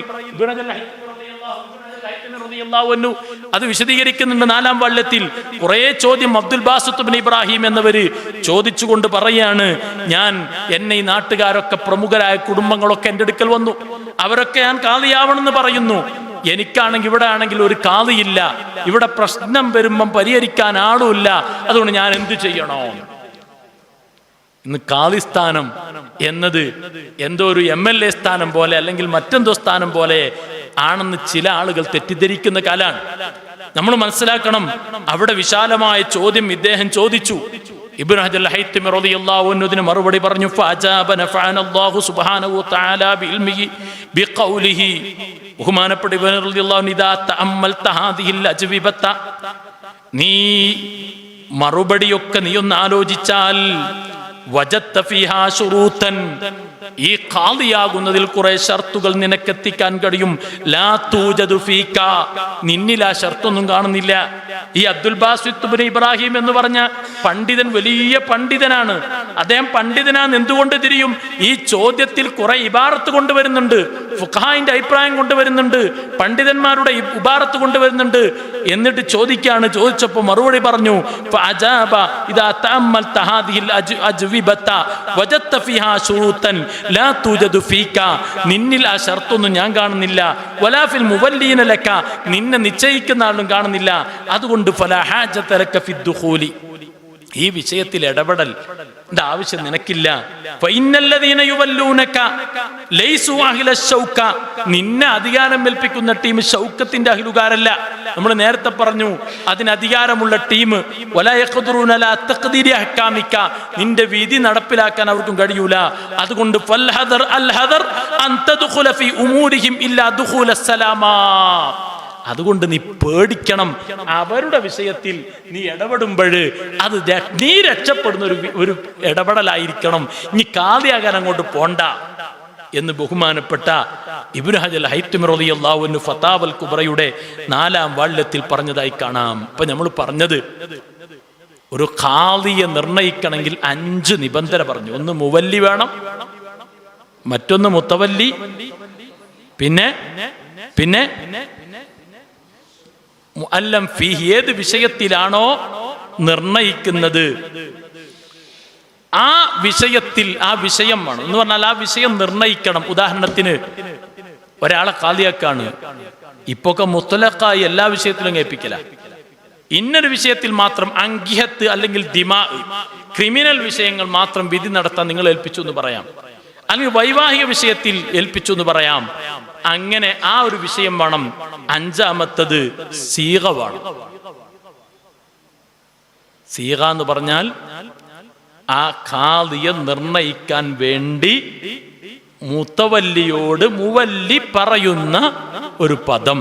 അത് വിശദീകരിക്കുന്നുണ്ട്. 4-ാം വാള്യത്തിൽ കുറേ ചോദ്യം അബ്ദുൽ ബാസിത്ത് ഇബ്നു ഇബ്രാഹിം എന്നവര് ചോദിച്ചുകൊണ്ട് പറയാണ്, എന്നെ ഈ നാട്ടുകാരൊക്കെ പ്രമുഖരായ കുടുംബങ്ങളൊക്കെ എൻ്റെ അടുക്കൽ വന്നു. അവരൊക്കെ ഞാൻ കാളിയാവണമെന്ന് പറയുന്നു. എനിക്കാണെങ്കിൽ ഇവിടെ ആണെങ്കിൽ ഒരു കാളിയില്ല, ഇവിടെ പ്രശ്നം വരുമ്പം പരിഹരിക്കാൻ ആളുമില്ല. അതുകൊണ്ട് ഞാൻ എന്ത് ചെയ്യണോ? ഇന്ന് കാളിസ്ഥാനം എന്നത് എന്തോ ഒരു MLA സ്ഥാനം പോലെ അല്ലെങ്കിൽ മറ്റെന്തോ സ്ഥാനം പോലെ ആണെന്ന് ചില ആളുകൾ തെറ്റിദ്ധരിക്കുന്ന കാലാണ്. നമ്മൾ മനസ്സിലാക്കണം, അവിടെ വിശാലമായ ചോദ്യം ഇദ്ദേഹം ചോദിച്ചു. ഇബ്നു ഹജർ ഹൈതമി റളിയല്ലാഹു അൻഹു ഇതിന് മറുപടി പറഞ്ഞു. ഫഅജാബ നഫഅനല്ലാഹു സുബ്ഹാനഹു വതആല ബിഇൽമിഹി ബിഖൗലിഹി. ബഹുമാനപ്പെട്ട ഇബ്നു റളിയല്ലാഹു അൻഹു ഇദാ തഅമ്മൽത ഹാദിഹിൽ അജ്വിബത, നീ മറുപടിയൊക്കെ നീ ഒന്ന് ആലോചിച്ചാൽ വജത്ത ഫീഹാ ശുറൂതൻ, ഈ ഖാദിയാകുന്നതിൽ കുറെ ഷർത്തുകൾ നിനക്കെത്തിക്കാൻ കഴിയും. ലാ തൂജദു ഫീക, നിന്നിൽ ആ ഷർത്തൊന്നും കാണുന്നില്ല. ഈ അബ്ദുൽ ബാസിത്ത് ഇബ്നു ഇബ്രാഹിം എന്ന് പറഞ്ഞ പണ്ഡിതൻ വലിയ പണ്ഡിതനാണ്. അദ്ദേഹം പണ്ഡിതനാണ് എന്തുകൊണ്ട് തിരിയും? ഈ ചോദ്യത്തിൽ കുറെ ഇബാറത്ത് കൊണ്ടുവരുന്നുണ്ട്, ഫുഖഹായിന്റെ അഭിപ്രായം കൊണ്ടുവരുന്നുണ്ട്, പണ്ഡിതന്മാരുടെ ഇബാറത്ത് കൊണ്ടുവരുന്നുണ്ട്. എന്നിട്ട് ചോദിച്ചപ്പോൾ മറുപടി പറഞ്ഞു, ഫഅജാബ ഇദാ തഅമ്മൽത ഹാദിഹിൽ അജ്വിബത വജദത ഫീഹാ ശുറൂതൻ ലാ തൂജദു ഫീക, നിന്നിൽ ആ ഷർത്തൊന്നും ഞാൻ കാണുന്നില്ല. വലാ ഫിൽ മുവല്ലീന ലക, നിന്നെ നിശ്ചയിക്കുന്ന ആളും കാണുന്നില്ല. അതുകൊണ്ട് ഫലാ ഹാജത ലക ഫിദ് ദുഖൂലി, ഈ വിഷയത്തിൽ ഇടപെടൽ ആവശ്യം നിനക്കില്ല. ഫഇന്നല്ലദീന യുവല്ലൂനക ലൈസു അഹ്ല ശൗക, നിന്നെ അധികാരം ഏൽപ്പിക്കുന്ന ടീം ശൗക്കത്തിന്റെ അഹ്ലുകാരല്ല. നമ്മൾ നേരത്തെ പറഞ്ഞു അതിന് അധികാരമുള്ള ടീം. വലാ യഖ്ദറൂന ലാ തഖ്ദീരി അഹ്കാമിക, നിന്റെ വിധി നടപ്പിലാക്കാൻ അവർക്കും കഴിയൂല. അതുകൊണ്ട് ഫൽഹദർ അൽഹദർ അൻ തദ്ഖുല ഫീ ഉമൂരിഹിം ഇല്ലാ ദുഖൂല സലാമാ, അതുകൊണ്ട് നീ പേടിക്കണം. അവരുടെ വിഷയത്തിൽ നീ ഇടപെടുമ്പോൾ അത് നീ രക്ഷപ്പെടുന്ന ഒരു ഇടപെടലായിരിക്കണം. നീ കാദിയാകാൻ അങ്ങോട്ട് പോണ്ട എന്ന് ബഹുമാനപ്പെട്ട ഇബ്നു ഹജർ ഹൈത്തമി റളിയല്ലാഹു അൻഹു ഫതാവൽ കുബ്രയുടെ 4-ാം വാള്യത്തിൽ പറഞ്ഞതായി കാണാം. ഇപ്പൊ നമ്മൾ പറഞ്ഞത് ഒരു ഖാദിയെ നിർണയിക്കണമെങ്കിൽ 5 നിബന്ധന പറഞ്ഞു. ഒന്ന് മുവല്ലി വേണം, മറ്റൊന്ന് മുത്തവല്ലി, പിന്നെ മുഅല്ലം ഫീഹി, ഏത് വിഷയത്തിലാണോ നിർണയിക്കുന്നത് ആ വിഷയത്തിൽ ആ വിഷയം വേണം എന്ന് പറഞ്ഞാൽ ആ വിഷയം നിർണയിക്കണം. ഉദാഹരണത്തിന് ഒരാളെ ഖാദിയാക്കാണ്, ഇപ്പൊക്കെ മുത്തലഖായി എല്ലാ വിഷയത്തിലും കേൾപ്പിക്കല. ഇന്നൊരു വിഷയത്തിൽ മാത്രം അങ്കിഹത്ത് അല്ലെങ്കിൽ ദിമാ, ക്രിമിനൽ വിഷയങ്ങൾ മാത്രം വിധി നടത്താൻ നിങ്ങൾ ഏൽപ്പിച്ചു എന്ന് പറയാം, അല്ലെങ്കിൽ വൈവാഹിക വിഷയത്തിൽ ഏൽപ്പിച്ചു എന്ന് പറയാം. അങ്ങനെ ആ ഒരു വിഷയം വേണം. 5-ാമത്തത് സീഗ വേണം. സീഗ എന്ന് പറഞ്ഞാൽ ആ ഖാദിയെ നിർണയിക്കാൻ വേണ്ടി മുത്തവല്ലിയോട് മുവല്ലി പറയുന്ന ഒരു പദം.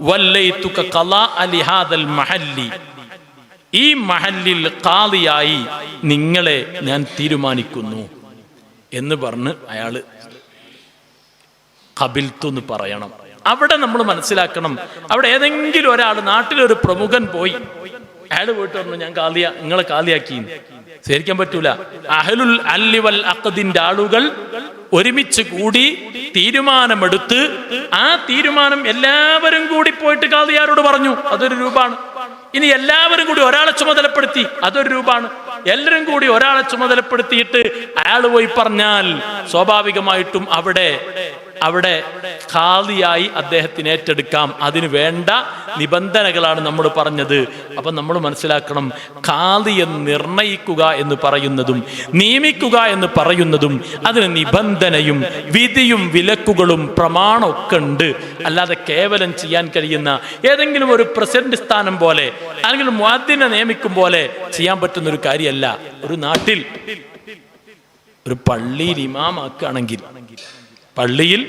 വല്ലൈതുക ഖളാഅ ലിഹാദൽ മഹല്ലി, ഈ മഹല്ലിൽ ഖാദിയായി നിങ്ങളെ ഞാൻ തീരുമാനിക്കുന്നു എന്ന് പറഞ്ഞ് അയാള് ഖബിൽതു എന്ന് പറയണം. അവിടെ നമ്മൾ മനസ്സിലാക്കണം, അവിടെ ഏതെങ്കിലും ഒരാൾ, നാട്ടിലൊരു പ്രമുഖൻ പോയി, അയാൾ പോയിട്ട് പറഞ്ഞു ഞാൻ ഖാദിയ, നിങ്ങളെ ഖാദിയാക്കി, ശരിക്കാൻ പറ്റൂല. അഹ്ലുൽ അല്ലി വൽ അഖദിന്റെ ആളുകൾ ഒരുമിച്ച് കൂടി തീരുമാനമെടുത്ത് ആ തീരുമാനം എല്ലാവരും കൂടി പോയിട്ട് ഖാദിയാരോട് പറഞ്ഞു, അതൊരു രൂപമാണ്. ഇനി എല്ലാവരും കൂടി ഒരാളെ ചുമതലപ്പെടുത്തി, അതൊരു രൂപമാണ്. എല്ലാവരും കൂടി ഒരാളെ ചുമതലപ്പെടുത്തിയിട്ട് അയാൾ പോയി പറഞ്ഞാൽ സ്വാഭാവികമായിട്ടും അവിടെ ഖാദിയായി അദ്ദേഹത്തിന് ഏറ്റെടുക്കാം. അതിന് വേണ്ട നിബന്ധനകളാണ് നമ്മൾ പറഞ്ഞത്. അപ്പൊ നമ്മൾ മനസ്സിലാക്കണം, ഖാദിയെ നിർണയിക്കുക എന്ന് പറയുന്നതും നിയമിക്കുക എന്ന് പറയുന്നതും അതിന് നിബന്ധനയും വിധിയും വിലക്കുകളും പ്രമാണമൊക്കെ ഉണ്ട്. അല്ലാതെ കേവലം ചെയ്യാൻ കഴിയുന്ന ഏതെങ്കിലും ഒരു പ്രസിഡന്റ് സ്ഥാനം പോലെ അല്ലെങ്കിൽ മുഅദ്ദിനെ നിയമിക്കും പോലെ ചെയ്യാൻ പറ്റുന്ന ഒരു കാര്യമല്ല. ഒരു നാട്ടിൽ ഒരു പള്ളിയിൽ ഇമാമാക്കുകയാണെങ്കിൽ, പള്ളിയിൽ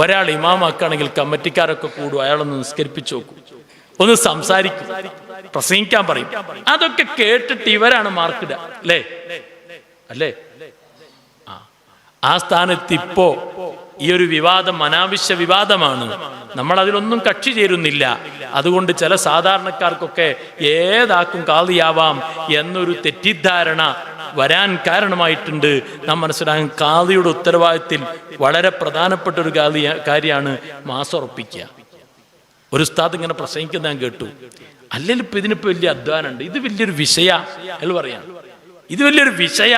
ഒരാൾ ഇമാമാക്കുകയാണെങ്കിൽ കമ്മിറ്റിക്കാരൊക്കെ കൂടും, അയാളൊന്ന് നിസ്കരിപ്പിച്ചു നോക്കും, ഒന്ന് സംസാരിക്കും, പ്രസംഗിക്കാൻ പറയും. അതൊക്കെ കേട്ടിട്ട് ഇവരാണ് മാർക്കിടുക, അല്ലേ? ആ സ്ഥാനത്ത് ഇപ്പോ ഈ ഒരു വിവാദം അനാവശ്യ വിവാദമാണ്. നമ്മൾ അതിലൊന്നും കക്ഷി ചേരുന്നില്ല. അതുകൊണ്ട് ചില സാധാരണക്കാർക്കൊക്കെ ഏതാക്കും ഖാദിയാവാം എന്നൊരു തെറ്റിദ്ധാരണ വരാൻ കാരണമായിട്ടുണ്ട്. നാം മനസ്സിലാക്കും, ഖാദിയുടെ ഉത്തരവാദിത്തത്തിൽ വളരെ പ്രധാനപ്പെട്ട ഒരു കാര്യമാണ് മാസം ഉറപ്പിക്കുക. ഒരു ഉസ്താദ് ഇങ്ങനെ പ്രസംഗിക്കുന്ന ഞാൻ കേട്ടു, അല്ലെങ്കിൽ ഇപ്പൊ ഇതിനിപ്പോ വലിയ അധ്വാനമുണ്ട്, ഇത് വലിയൊരു വിഷയ, അയാൾ പറയാണ് ഇത് വലിയൊരു വിഷയ,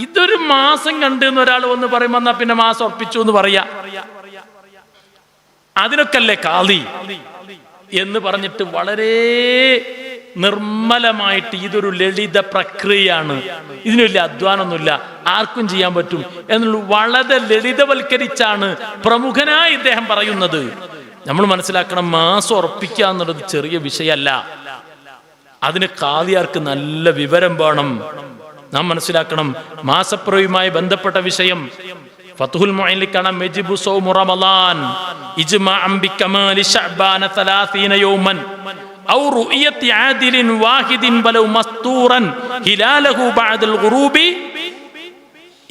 ഇതൊരു മാസം കണ്ട് എന്ന് ഒരാൾ വന്ന് പറയുമ്പോ എന്നാ പിന്നെ മാസം ഉറപ്പിച്ചു എന്ന് പറയാ, അതിനൊക്കെ അല്ലേ ഖാദി എന്ന് പറഞ്ഞിട്ട് വളരെ നിർമ്മലമായിട്ട് ഇതൊരു ലളിത പ്രക്രിയയാണ്, ഇതിന് വലിയ അധ്വാനമൊന്നുമില്ല, ആർക്കും ചെയ്യാൻ പറ്റും എന്നുള്ള വളരെ ലളിതവൽക്കരിച്ചാണ് പ്രമുഖനായി ഇദ്ദേഹം പറയുന്നത്. നമ്മൾ മനസ്സിലാക്കണം, മാസം ഉറപ്പിക്കുക എന്നുള്ളത് ചെറിയ വിഷയമല്ല. അതിന് ഖാദിയാർക്ക് നല്ല വിവരം വേണം. നാം മനസ്സിലാക്കണം, മാസപ്പിറവിയുമായി ബന്ധപ്പെട്ട വിഷയം ഫത്ഹുൽ മുഈനിൽ കാണാം, യജിബു സൗമു റമളാൻ ഇജ്മാഅൻ ബികമാലി ശഅബാന 30 യൗമൻ. ഔ റുഇയത്തി ആദിലിൻ വാഹിദിൻ വലൗ മസ്തൂറൻ ഹിലാലഹു ബഅദൽ ഖുറൂബി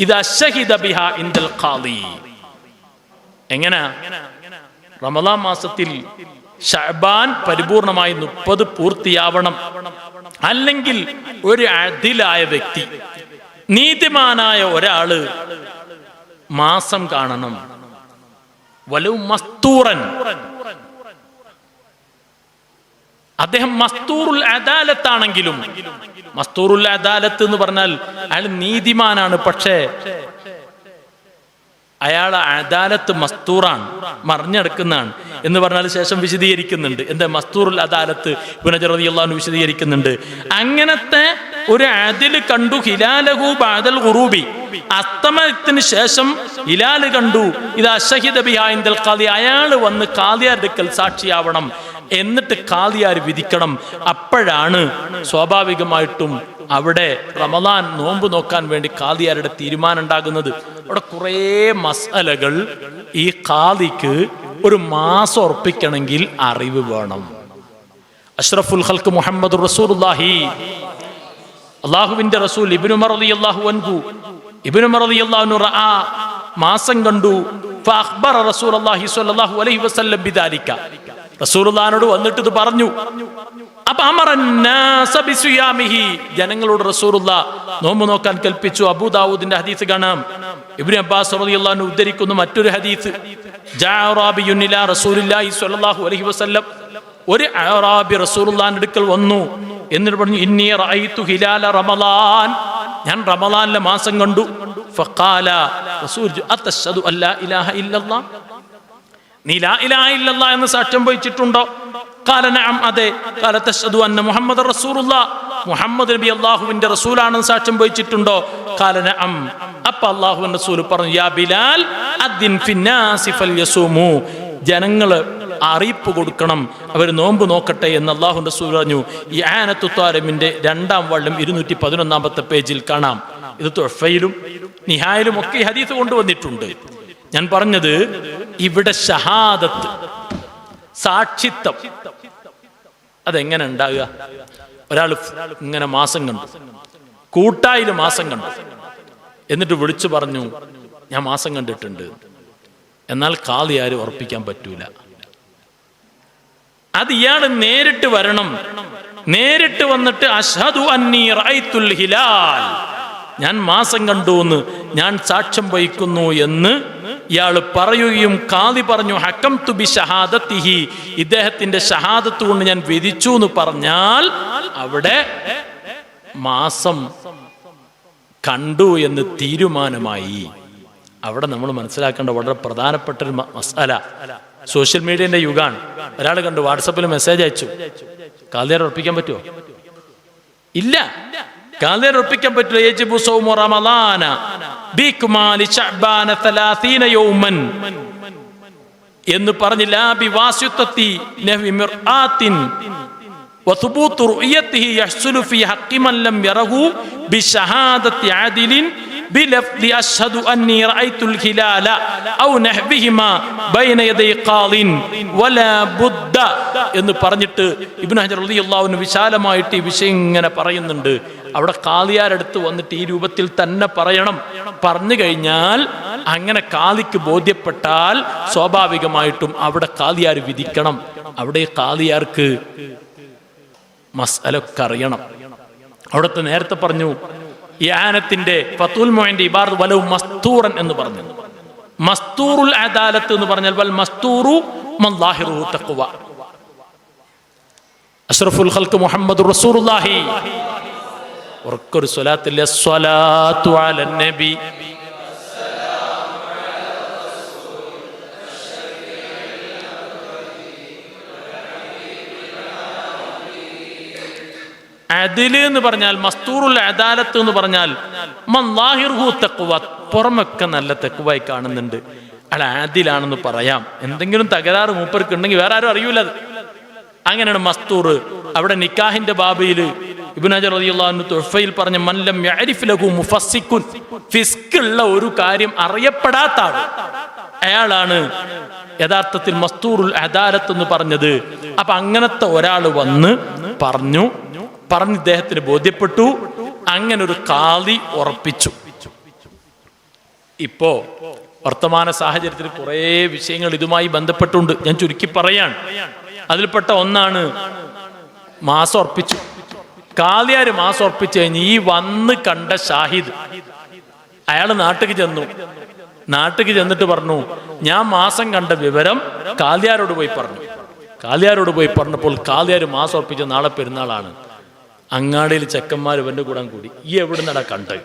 ഇദാ ശഹിദ ബിഹാ ഇൻദൽ ഖാദി. എങ്ങനെ റമദാൻ മാസത്തിൽ ശഅബാൻ പരിപൂർണമായി 30 പൂർത്തിയാവണം. അല്ലെങ്കിൽ ഒരു അദിലായ വ്യക്തി, നീതിമാനായ ഒരാള് മാസം കാണണം. വലൗ മസ്തൂറൻ, അദ്ദേഹം മസ്തൂറുൽ അദാലത്താണെങ്കിലും, മസ്തൂറുൽ അദാലത്ത് എന്ന് പറഞ്ഞാൽ അയാൾ നീതിമാനാണ്, പക്ഷേ അയാളെ അദാലത്ത് മസ്തൂറാണ്, മറിഞ്ഞെടുക്കുന്നതാണ് എന്ന് പറഞ്ഞാൽ ശേഷം വിശദീകരിക്കുന്നുണ്ട്. എന്താ മസ്തൂറുൽ അദാലത്ത്? ഇബ്നു ഹജർ റളിയല്ലാഹു അൻഹു വിശദീകരിക്കുന്നുണ്ട്. അങ്ങനത്തെ ഒരു അദിൽ കണ്ടു, ഹിലാലഹു ബഅദൽ ഖുറൂബി, അസ്തമയത്തിന് ശേഷം ഹിലാൽ കണ്ടു, ഇദാ ശഹിദ ബിഹാ ഇൻദൽ ഖാദി, അയാൾ വന്ന് ഖാദിയാരുടെ അടുക്കൽ സാക്ഷിയാവണം, എന്നിട്ട് ഖാദിയാർ വിധിക്കണം. അപ്പോഴാണ് സ്വാഭാവികമായിട്ടും അവിടെ റമദാൻ നോമ്പ് നോക്കാൻ വേണ്ടി ഖാദിയാരുടെ തീരുമാനം ഉണ്ടാകുന്നത്. അവിടെ കുറേ മസലകൾ ഈ ഖാദിക്ക് ഒരു മാസം ഉറപ്പിക്കണമെങ്കിൽ അറിവ് വേണം. അഷ്റഫുൽ ഖൽഖ് മുഹമ്മദ് റസൂലുള്ളാഹി, അള്ളാഹുവിന്റെ റസൂൽ ഇബ്നു ഉമർ റളിയല്ലാഹു അൻഹു, ഇബ്നു ഉമർ റളിയല്ലാഹു അൻഹു റഅ, മാസം കണ്ടു. ഫഅഖ്ബറ റസൂലുള്ളാഹി സ്വല്ലല്ലാഹു അലൈഹി വസല്ലം ബിദാലിക, റസൂലുള്ളാഹിനോട് വന്നിട്ട് ഇത് പറഞ്ഞു. അപ്പൊ അമറന്നാസ ബിസിയാമിഹി, ജനങ്ങളോട് റസൂലുള്ളാഹ് നോമ്പ് നോക്കാൻ കൽപ്പിച്ചു. അബൂ ദാവൂദിന്റെ ഹദീസ് കാണാം. ഇബ്നു അബ്ബാസ് റളിയല്ലാഹു അൻഹു ഉദ്ധരിക്കുന്ന മറ്റൊരു ഹദീസ്, ജാ അറാബിയുൻ ഇലാ റസൂലില്ലാഹി സ്വല്ലല്ലാഹു അലൈഹി വസല്ലം, ഒരു അറാബി റസൂലുള്ളാഹിന്റെ അടുക്കൽ വന്നു. എന്നിട്ട് പറഞ്ഞു, ഇന്നി റഅയ്തു ഹിലാല റമളാൻ, ഞാൻ റമളാനിലെ മാസം കണ്ടു. ഫഖാല, റസൂൽ, അതശ്ഹദു അല്ലാ ഇലാഹ ഇല്ലല്ലാഹ്, നീ ലാ ഇലാഹ ഇല്ലല്ലാഹ് എന്ന് സാക്ഷ്യം വഹിച്ചിട്ടുണ്ടോ? ഖാല നഅം, അതെ. ഖാല തശ്ഹദു അന്ന മുഹമ്മദർ റസൂലുള്ളാഹ്, മുഹമ്മദ് നബി അല്ലാഹുവിന്റെ റസൂലാണെന്ന് സാക്ഷ്യം വഹിച്ചിട്ടുണ്ടോ? ഖാല നഅം. അപ്പോൾ അല്ലാഹുവിന്റെ റസൂൽ പറഞ്ഞു, യാ ബിലാൽ അദ്ദിൻ ഫിന്നാസി ഫൽയസൂമു, ജനങ്ങള് അറിയിപ്പ് കൊടുക്കണം, അവർ നോമ്പ് നോക്കട്ടെ എന്ന് അല്ലാഹുവിന്റെ റസൂൽ പറഞ്ഞു. ഈ ആനത്തു താരിമിന്റെ 2-ാം വള്ളം 211-ാമത്തെ പേജിൽ കാണാം. ഇത് തുഹ്ഫയിലും നിഹായിലും ഒക്കെ ഈ ഹദീസ് കൊണ്ടുവന്നിട്ടുണ്ട്. ഞാൻ പറഞ്ഞത്, ഇവിടെ ഷഹാദത്ത്, സാക്ഷിത്വം, അതെങ്ങനെ ഉണ്ടാകുക? ഒരാൾ ഇങ്ങനെ മാസം കണ്ടു, കൂട്ടായിൽ മാസം കണ്ടു, എന്നിട്ട് വിളിച്ചു പറഞ്ഞു, ഞാൻ മാസം കണ്ടിട്ടുണ്ട്, എന്നാൽ ഖാദി ആരും ഉറപ്പിക്കാൻ പറ്റൂല. അത് ഇയാൾ നേരിട്ട് വരണം. നേരിട്ട് വന്നിട്ട് അഷ്ഹദു അന്നീ റഅയ്തുൽ ഹിലാൽ, ഞാൻ മാസം കണ്ടു എന്ന് ഞാൻ സാക്ഷ്യം വഹിക്കുന്നു എന്ന് ഇയാൾ പറയുകയും ഖാദി പറഞ്ഞു, ഹക്കംതു ബി ഷഹാദത്തിഹി, ഇദ്ദേഹത്തിന്റെ ഷഹാദത്ത് കൊണ്ട് ഞാൻ വിധിച്ചു എന്ന് പറഞ്ഞാൽ അവിടെ മാസം കണ്ടു എന്ന് തീരുമാനമായി. അവിടെ നമ്മൾ മനസ്സിലാക്കേണ്ട വളരെ പ്രധാനപ്പെട്ട ഒരു മസാല, സോഷ്യൽ മീഡിയന്റെ യുഗമാണ്. ഒരാൾ കണ്ടു, വാട്സപ്പിൽ മെസ്സേജ് അയച്ചു, ഖാദിയാർ ഉറപ്പിക്കാൻ പറ്റുമോ? ഇല്ല, ഖാദിയാർ ഉറപ്പിക്കാൻ പറ്റില്ല. യജിബു സൗമു റമളാന ബിക്മാലി ശഅബാന 30 യൗമൻ എന്ന് പറഞ്ഞില്ല. ബി വാസിത്തത്തി നഹ്വി മിർആത്തിൻ വതുബൂത് റുയതിഹി യഹ്സുലു ഫി ഹഖി മൻ ലം യറഹു ബിശഹാദത്തി ആദിലിൻ ബിലഫ്ദി അഷ്ഹദു അന്നി റഅയ്തുൽ ഹിലാല ഔ നഹ്ബിഹിമാ ബൈന യദൈ ഖാദിൻ വലാ ബുദ്ദ എന്ന് പറഞ്ഞിട്ട് ഇബ്നു ഹജർ റളിയല്ലാഹു അൻഹു വിശാലമായിട്ട് ഈ വിഷയം ഇങ്ങനെ പറയുന്നുണ്ട്. അവിടെ ഖാദിയാരെടുത്ത് വന്നിട്ട് ഈ രൂപത്തിൽ തന്നെ പറയണം. പറഞ്ഞു കഴിഞ്ഞാൽ അങ്ങനെ ഖാദിക്ക് ബോധ്യപ്പെട്ടാൽ സ്വാഭാവികമായിട്ടും അവിടെ ഖാദിയാർ വിധിക്കണം. അവിടെ ഖാദിയാർക്ക് മസ്അലൊക്കെ അറിയണം. അവിടുത്തെ നേരത്തെ പറഞ്ഞു, ഈ ആനത്തിന്റെ ഫത്തുൽ മുഈന്റെ ഇബാറത്ത് വലൗ മസ്തൂറൻ എന്ന് പറഞ്ഞു. മസ്തൂറുൽ അദാലത്ത് എന്ന് പറഞ്ഞാൽ വൽ മസ്തൂറു മൻ ളാഹിറുഹു തഖ്വ. അഷ്റഫുൽ ഖൽഖ് മുഹമ്മദുർ റസൂലുള്ളാഹി, ഉറക്കൊരു സ്വലാത്തില്ല, സ്വലാത്തു അലൻ നബി അദില് എന്ന് പറഞ്ഞാൽ, മസ്തൂറുൽ അദാലത്ത് എന്ന് പറഞ്ഞാൽ മൻ ളാഹിറുഹു തഖ്വ, പുറമൊക്കെ നല്ല തഖ്വയായി കാണുന്നുണ്ട്, അയാൾ ആദിലാണെന്ന് പറയാം. എന്തെങ്കിലും തകരാറ് മൂപ്പർക്ക് ഉണ്ടെങ്കിൽ വേറെ ആരും അറിയൂല. അത് അങ്ങനെയാണ് മസ്തൂർ. അവിടെ നിക്കാഹിന്റെ ബാബയില് ഇബ്നു ഹജർ റളിയല്ലാഹു അൻഹു തുഹ്ഫയിൽ പറഞ്ഞ മൻ ലം യഅരിഫ് ലഹു മുഫസ്സിഖുൻ, ഫിസ്ഖ് ഉള്ള ഒരു കാര്യം അറിയപ്പെടാത്ത ആൾ, അയാളാണ് യഥാർത്ഥത്തിൽ മസ്തൂറുൽ അദാലത്ത് എന്ന് പറഞ്ഞത്. അപ്പൊ അങ്ങനത്തെ ഒരാൾ വന്ന് പറഞ്ഞ് ഇദ്ദേഹത്തിന് ബോധ്യപ്പെട്ടു. അങ്ങനെ ഒരു ഖാദി ഉറപ്പിച്ചു. ഇപ്പോ വർത്തമാന സാഹചര്യത്തിൽ കുറേ വിഷയങ്ങൾ ഇതുമായി ബന്ധപ്പെട്ടുണ്ട്. ഞാൻ ചുരുക്കി പറയാണ്. അതിൽപ്പെട്ട ഒന്നാണ് മാസം ഉറപ്പിച്ചു. ഖാദിയാര് മാസം ഉറപ്പിച്ചു കഴിഞ്ഞ് ഈ വന്ന് കണ്ട ഷാഹിദ് അയാൾ നാട്ടിലേക്ക് ചെന്നു. നാട്ടിലേക്ക് ചെന്നിട്ട് പറഞ്ഞു, ഞാൻ മാസം കണ്ട വിവരം ഖാദിയാരോട് പോയി പറഞ്ഞു. ഖാദിയാരോട് പോയി പറഞ്ഞപ്പോൾ ഖാദിയാർ മാസം ഉറപ്പിച്ച നാളെ പെരുന്നാളാണ്. അങ്ങാടിയിൽ ചെക്കന്മാർ ഇവന്റെ കൂടാൻ കൂടി. ഈ എവിടുന്നടാ കണ്ട്?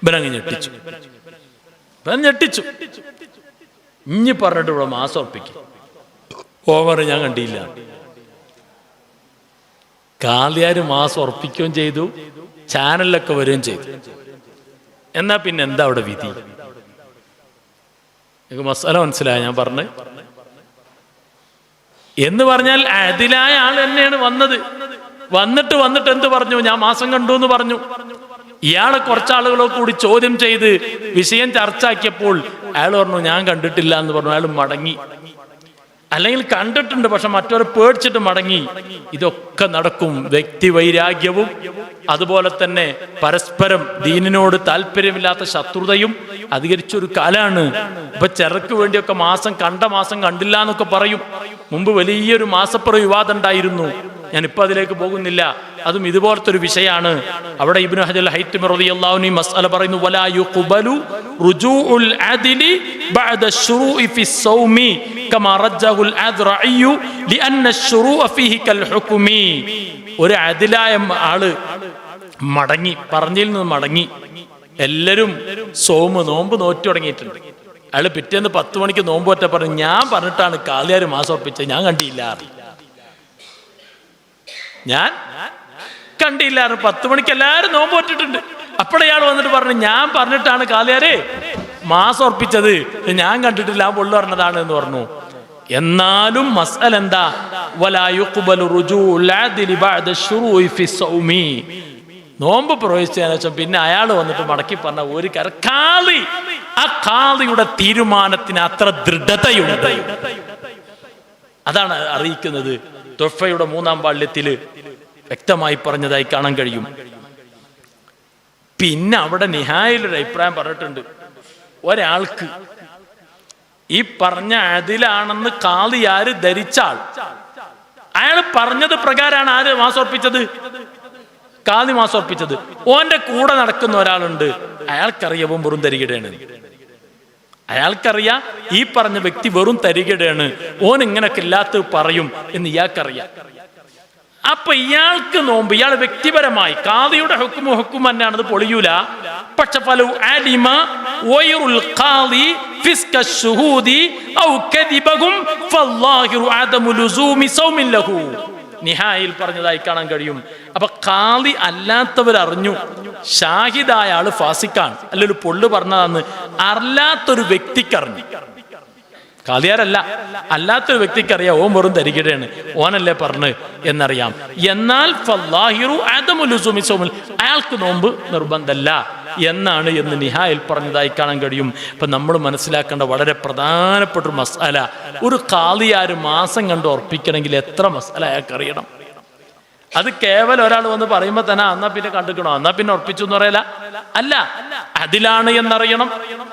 ഇവനങ്ങ് ഞെട്ടിച്ചു. ഇഞ്ഞി പറഞ്ഞിട്ട് ഇവിടെ മാസം ഉറപ്പിക്കും. ഓവർ ഞാൻ കണ്ടില്ല. ഖാദിയാർ മാസം ഉറപ്പിക്കുകയും ചെയ്തു, ചാനലിലൊക്കെ വരികയും ചെയ്തു. എന്നാ പിന്നെ എന്താ അവിടെ വിധി? നിങ്ങൾക്ക് മസാല മനസ്സിലായ ഞാൻ പറഞ്ഞ്? എന്ന് പറഞ്ഞാൽ അതിലായ ആൾ തന്നെയാണ് വന്നത്. വന്നിട്ട് എന്ത് പറഞ്ഞു? ഞാൻ മാസം കണ്ടു എന്ന് പറഞ്ഞു. ഇയാളെ കുറച്ചാളുകളോ കൂടി ചോദ്യം ചെയ്ത് വിഷയം ചർച്ചയാക്കിയപ്പോൾ അയാൾ പറഞ്ഞു ഞാൻ കണ്ടിട്ടില്ല എന്ന് പറഞ്ഞു. അയാൾ മടങ്ങി. അല്ലെങ്കിൽ കണ്ടിട്ടുണ്ട്, പക്ഷെ മറ്റവരെ പേടിച്ചിട്ട് മടങ്ങി. ഇതൊക്കെ നടക്കും. വ്യക്തി വൈരാഗ്യവും അതുപോലെ തന്നെ പരസ്പരം ദീനിനോട് താല്പര്യമില്ലാത്ത ശത്രുതയും അധികരിച്ചൊരു കാലാണ്. ഇപ്പൊ ചെറുക്ക് വേണ്ടിയൊക്കെ മാസം കണ്ടില്ല എന്നൊക്കെ പറയും. മുമ്പ് വലിയൊരു മാസപ്പുറ വിവാദം ഉണ്ടായിരുന്നു. ഞാനിപ്പോൾ അതിലേക്ക് പോകുന്നില്ല. അതും ഇതുപോലത്തെ ഒരു വിഷയമാണ്. അവിടെ ഇബ്നു ഹജർ ഹൈത്തമി റളിയല്ലാഹു അൻഹു മസ്അല പറയുന്നു, വലാ യുഖ്ബലു റുജൂഉൽ അദ്ലി ബഅദ അശ്ശുറൂഇ ഫി الصൗമി കമാ റജ്ജഹുൽ അദ്റഇ ലിഅന്ന അശ്ശുറൂഅ ഫീഹി കൽ ഹുക്മി. ഒരു അദിലായ ആള് മടങ്ങി, പറഞ്ഞതിൽ നിന്ന് മടങ്ങി. എല്ലാവരും നോമ്പ് നോറ്റു തുടങ്ങിയിട്ടുണ്ട്. അയാൾ പിറ്റേന്ന് 10 മണിക്ക് നോമ്പ് ഒറ്റ പറഞ്ഞു, ഞാൻ പറഞ്ഞിട്ടാണ് ഖാദിയാർ മാസം ഉറപ്പിച്ചത്, ഞാൻ കണ്ടില്ല. ഞാൻ കണ്ടില്ല. 10 മണിക്ക് എല്ലാവരും നോമ്പ് പറ്റിട്ടുണ്ട്. അപ്പോഴയാൾ വന്നിട്ട് പറഞ്ഞു, ഞാൻ പറഞ്ഞിട്ടാണ് ഖാദിയാരെ മാസം ഉറപ്പിച്ചത്, ഞാൻ കണ്ടിട്ടില്ല, ആ പൊള്ളു പറഞ്ഞതാണ് എന്ന് പറഞ്ഞു. എന്നാലും മസ്അല എന്താ? വലാ യുഖ്ബലു റുജൂഉൽ അദ്ലി ബഅദ അശ്ശുറൂഇ ഫി الصൗമി. നോമ്പ് പ്രവേശിച്ചതിനു ശേഷം പിന്നെ അയാൾ വന്നിട്ട് മടക്കി പറഞ്ഞ ഒരു ഖാദി, ആ ഖാദിയുടെ തീരുമാനത്തിന് അത്ര ദൃഢതയുണ്ട്. അതാണ് അറിയിക്കുന്നത്. തുഹ്ഫയുടെ 3-ാം വാള്യത്തിൽ വ്യക്തമായി പറഞ്ഞതായി കാണാൻ കഴിയും. പിന്നെ അവിടെ നിഹായിലൊരു അഭിപ്രായം പറഞ്ഞിട്ടുണ്ട്. ഒരാൾക്ക് ഈ പറഞ്ഞ അതിലാണെന്ന് ഖാദിയാര് ധരിച്ചാൽ അയാൾ പറഞ്ഞത് പ്രകാരമാണ് ആര് മാസം ഉറപ്പിച്ചത്? ഖാദി മാസം ഉറപ്പിച്ചത്. ഓന്റെ കൂടെ നടക്കുന്ന ഒരാളുണ്ട്, അയാൾക്കറിയാവും വെറും തരികിടയാണ്. അയാൾക്കറിയാം ഈ പറഞ്ഞ വ്യക്തി വെറും തരികിടയാണ്, ഓൻ ഇങ്ങനൊക്കെ ഇല്ലാത്ത പറയും എന്ന് ഇയാൾക്കറിയാം. അപ്പൊ ഇയാൾക്ക് നോമ്പ്, ഇയാൾ വ്യക്തിപരമായി ഖാദിയുടെ ഹുക്കും തന്നെയാണ്, അത് പൊളിയൂല. പക്ഷെ ഫലു അലിമ വൈറുൽ ഖാദി ഫിസ്ക ശുഹൂദി ഔ കദിബഹും ഫല്ലാഹിറു അദമു ലുസൂമി സൗമിൻ ലഹു. നിഹായിൽ പറഞ്ഞതായി കാണാൻ കഴിയും. അപ്പൊ ഖാദി അല്ലാത്തവർ അറിഞ്ഞു, ഷാഹിദായ ആള് ഫാസിക്കാണ്, അല്ലൊരു പൊള്ളു പറഞ്ഞതാന്ന് അല്ലാത്തൊരു വ്യക്തിക്കറിഞ്ഞു. ഖാദിയാരല്ല, അല്ലാത്തൊരു വ്യക്തിക്കറിയാം ഓൻ വെറും തരികിടയാണ്, ഓനല്ലേ പറഞ്ഞ് എന്നറിയാം. എന്നാൽ ഫല്ലാഹിറു അദമു ലുസൂമി സൗമിൻ, അയാൾക്ക് നോമ്പ് നിർബന്ധമല്ല എന്നാണ് എന്ന് നിഹായിൽ പറഞ്ഞതായി കാണാൻ കഴിയും. ഇപ്പൊ നമ്മൾ മനസ്സിലാക്കേണ്ട വളരെ പ്രധാനപ്പെട്ട ഒരു മസാല, ഒരു ഖാദിയാര് മാസം കണ്ട് ഉറപ്പിക്കണമെങ്കിൽ എത്ര മസാല അയാൾക്ക് അറിയണം. അത് കേവലം ഒരാൾ വന്ന് പറയുമ്പോ തന്നെ എന്നാ പിന്നെ കണ്ടിക്കണോ, എന്നാ പിന്നെ ഉറപ്പിച്ചു എന്ന് പറയല. അല്ല, അതിലാണ് എന്നറിയണം.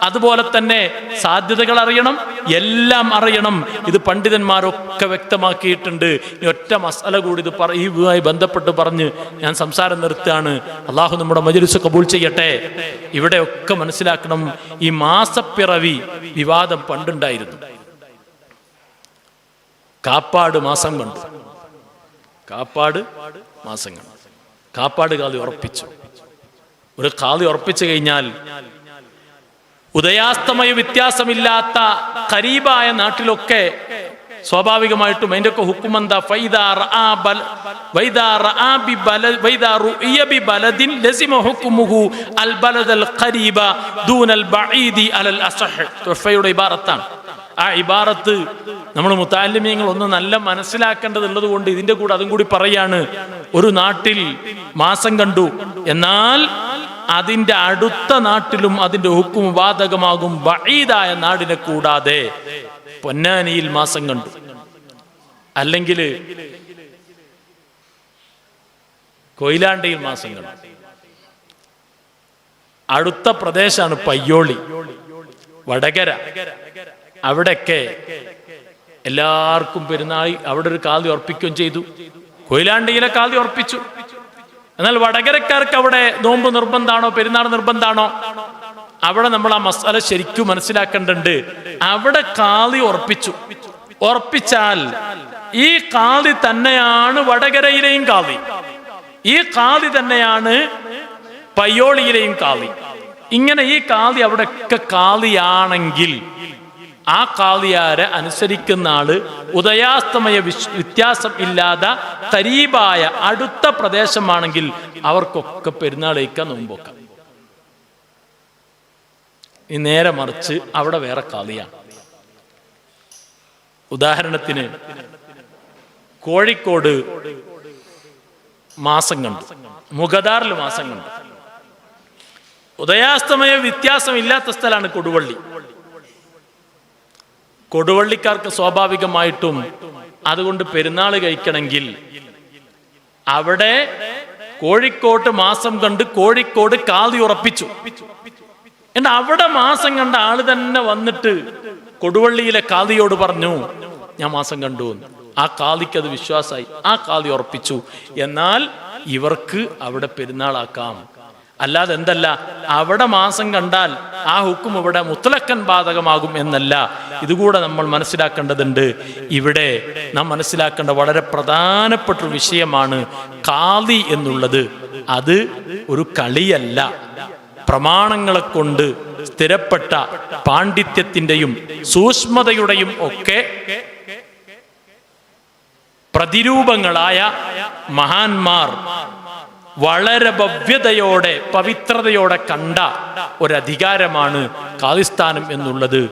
അതുപോലെ തന്നെ സാധ്യതകൾ അറിയണം, എല്ലാം അറിയണം. ഇത് പണ്ഡിതന്മാരൊക്കെ വ്യക്തമാക്കിയിട്ടുണ്ട്. ഈ ഒറ്റ മസാല കൂടി ഇത് ഇതുമായി ബന്ധപ്പെട്ട് പറഞ്ഞ് ഞാൻ സംസാരം നിർത്തുകയാണ്. അള്ളാഹു നമ്മുടെ മജ്‌ലിസ് കബൂൽ ചെയ്യട്ടെ. ഇവിടെയൊക്കെ മനസ്സിലാക്കണം, ഈ മാസപ്പിറവി വിവാദം പണ്ടുണ്ടായിരുന്നു. കാപ്പാട് മാസം കണ്ടു, കാപ്പാട് മാസം കണ്ടു. കാപ്പാട് ഖാദി ഉറപ്പിച്ചു. ഒരു ഖാദി ഉറപ്പിച്ചു കഴിഞ്ഞാൽ ഉദയാസ്തമയ വ്യത്യാസമില്ലാത്ത ഖരീബായ നാട്ടിലൊക്കെ സ്വാഭാവികമായിട്ടും അതിന്റെ ഒക്കെ ഹുക്കുമെന്താ? ആ ഇബാറത്ത് നമ്മൾ മുതഅല്ലിമീങ്ങൾ ഒന്ന് നല്ല മനസ്സിലാക്കേണ്ടതുള്ളത് കൊണ്ട് ഇതിന്റെ കൂടെ അതും കൂടി പറയാണ്. ഒരു നാട്ടിൽ മാസം കണ്ടു, എന്നാൽ അതിൻ്റെ അടുത്ത നാട്ടിലും അതിൻ്റെ ഹുക്കും ബാധകമാകും, ബഈദായ നാടിനെ കൂടാതെ. പൊന്നാനിയിൽ മാസം കണ്ടു, അല്ലെങ്കിൽ കൊയിലാണ്ടിയിൽ മാസം കണ്ടു. അടുത്ത പ്രദേശമാണ് പയ്യോളി, വടകര. അവിടെയൊക്കെ എല്ലാവർക്കും പെരുന്നാൾ, അവിടെ ഒരു കാതി ഉറപ്പിക്കുകയും ചെയ്തു. കൊയിലാണ്ടിയിലെ കാതി ഉറപ്പിച്ചു. എന്നാൽ വടകരക്കാർക്ക് അവിടെ നോമ്പ് നിർബന്ധമാണോ പെരുന്നാൾ നിർബന്ധമാണോ? അവിടെ നമ്മൾ ആ മസാല ശരിക്കും മനസ്സിലാക്കേണ്ടതുണ്ട്. അവിടെ കാതി ഉറപ്പിച്ചു. ഉറപ്പിച്ചാൽ ഈ കാതി തന്നെയാണ് വടകരയിലെയും കാതി, ഈ കാതി തന്നെയാണ് പയ്യോളിയിലെയും കാതി. ഇങ്ങനെ ഈ കാതി അവിടെയൊക്കെ കാതിയാണെങ്കിൽ ആ കാതിയാരെ അനുസരിക്കുന്ന ആള് ഉദയാസ്തമയ വ്യത്യാസം ഇല്ലാതെ കരീബായ അടുത്ത പ്രദേശമാണെങ്കിൽ അവർക്കൊക്കെ പെരുന്നാൾ കഴിക്കാൻ നോമ്പൊക്കാം. ഈ നേരെ മറിച്ച് അവിടെ വേറെ കാതിയാണ്. ഉദാഹരണത്തിന് കോഴിക്കോട് മാസം കണ്ടു, മുഗദാറിൽ മാസം കണ്ടു. ഉദയാസ്തമയ വ്യത്യാസം ഇല്ലാത്ത സ്ഥലമാണ് കൊടുവള്ളി. കൊടുവള്ളിക്കാർക്ക് സ്വാഭാവികമായിട്ടും അതുകൊണ്ട് പെരുന്നാൾ കഴിക്കണമെങ്കിൽ അവിടെ കോഴിക്കോട്ട് മാസം കണ്ട് കോഴിക്കോട് കാതി ഉറപ്പിച്ചു. എന്നിട്ട് അവിടെ മാസം കണ്ട ആള് തന്നെ വന്നിട്ട് കൊടുവള്ളിയിലെ കാതിയോട് പറഞ്ഞു ഞാൻ മാസം കണ്ടു. ആ കാതിക്ക് അത് വിശ്വാസമായി, ആ കാതി ഉറപ്പിച്ചു. എന്നാൽ ഇവർക്ക് അവിടെ പെരുന്നാളാക്കാം. അല്ലാതെ എന്തല്ല, അവിടെ മാസം കണ്ടാൽ ആ ഹുക്കും ഇവിടെ മുത്തലക്കൻ ബാധകമാകും എന്നല്ല. ഇതുകൂടെ നമ്മൾ മനസ്സിലാക്കേണ്ടതുണ്ട്. ഇവിടെ നാം മനസ്സിലാക്കേണ്ട വളരെ പ്രധാനപ്പെട്ട ഒരു വിഷയമാണ് കാളി എന്നുള്ളത്. അത് ഒരു കളിയല്ല, പ്രമാണങ്ങളെ കൊണ്ട് സ്ഥിരപ്പെട്ട പാണ്ഡിത്യത്തിന്റെയും സൂക്ഷ്മതയുടെയും ഒക്കെ പ്രതിരൂപങ്ങളായ മഹാന്മാർ വളരെ ഭവ്യതയോടെ പവിത്രതയോടെ കണ്ട ഒരധികാരമാണ് ഖാലിസ്ഥാനം എന്നുള്ളത്.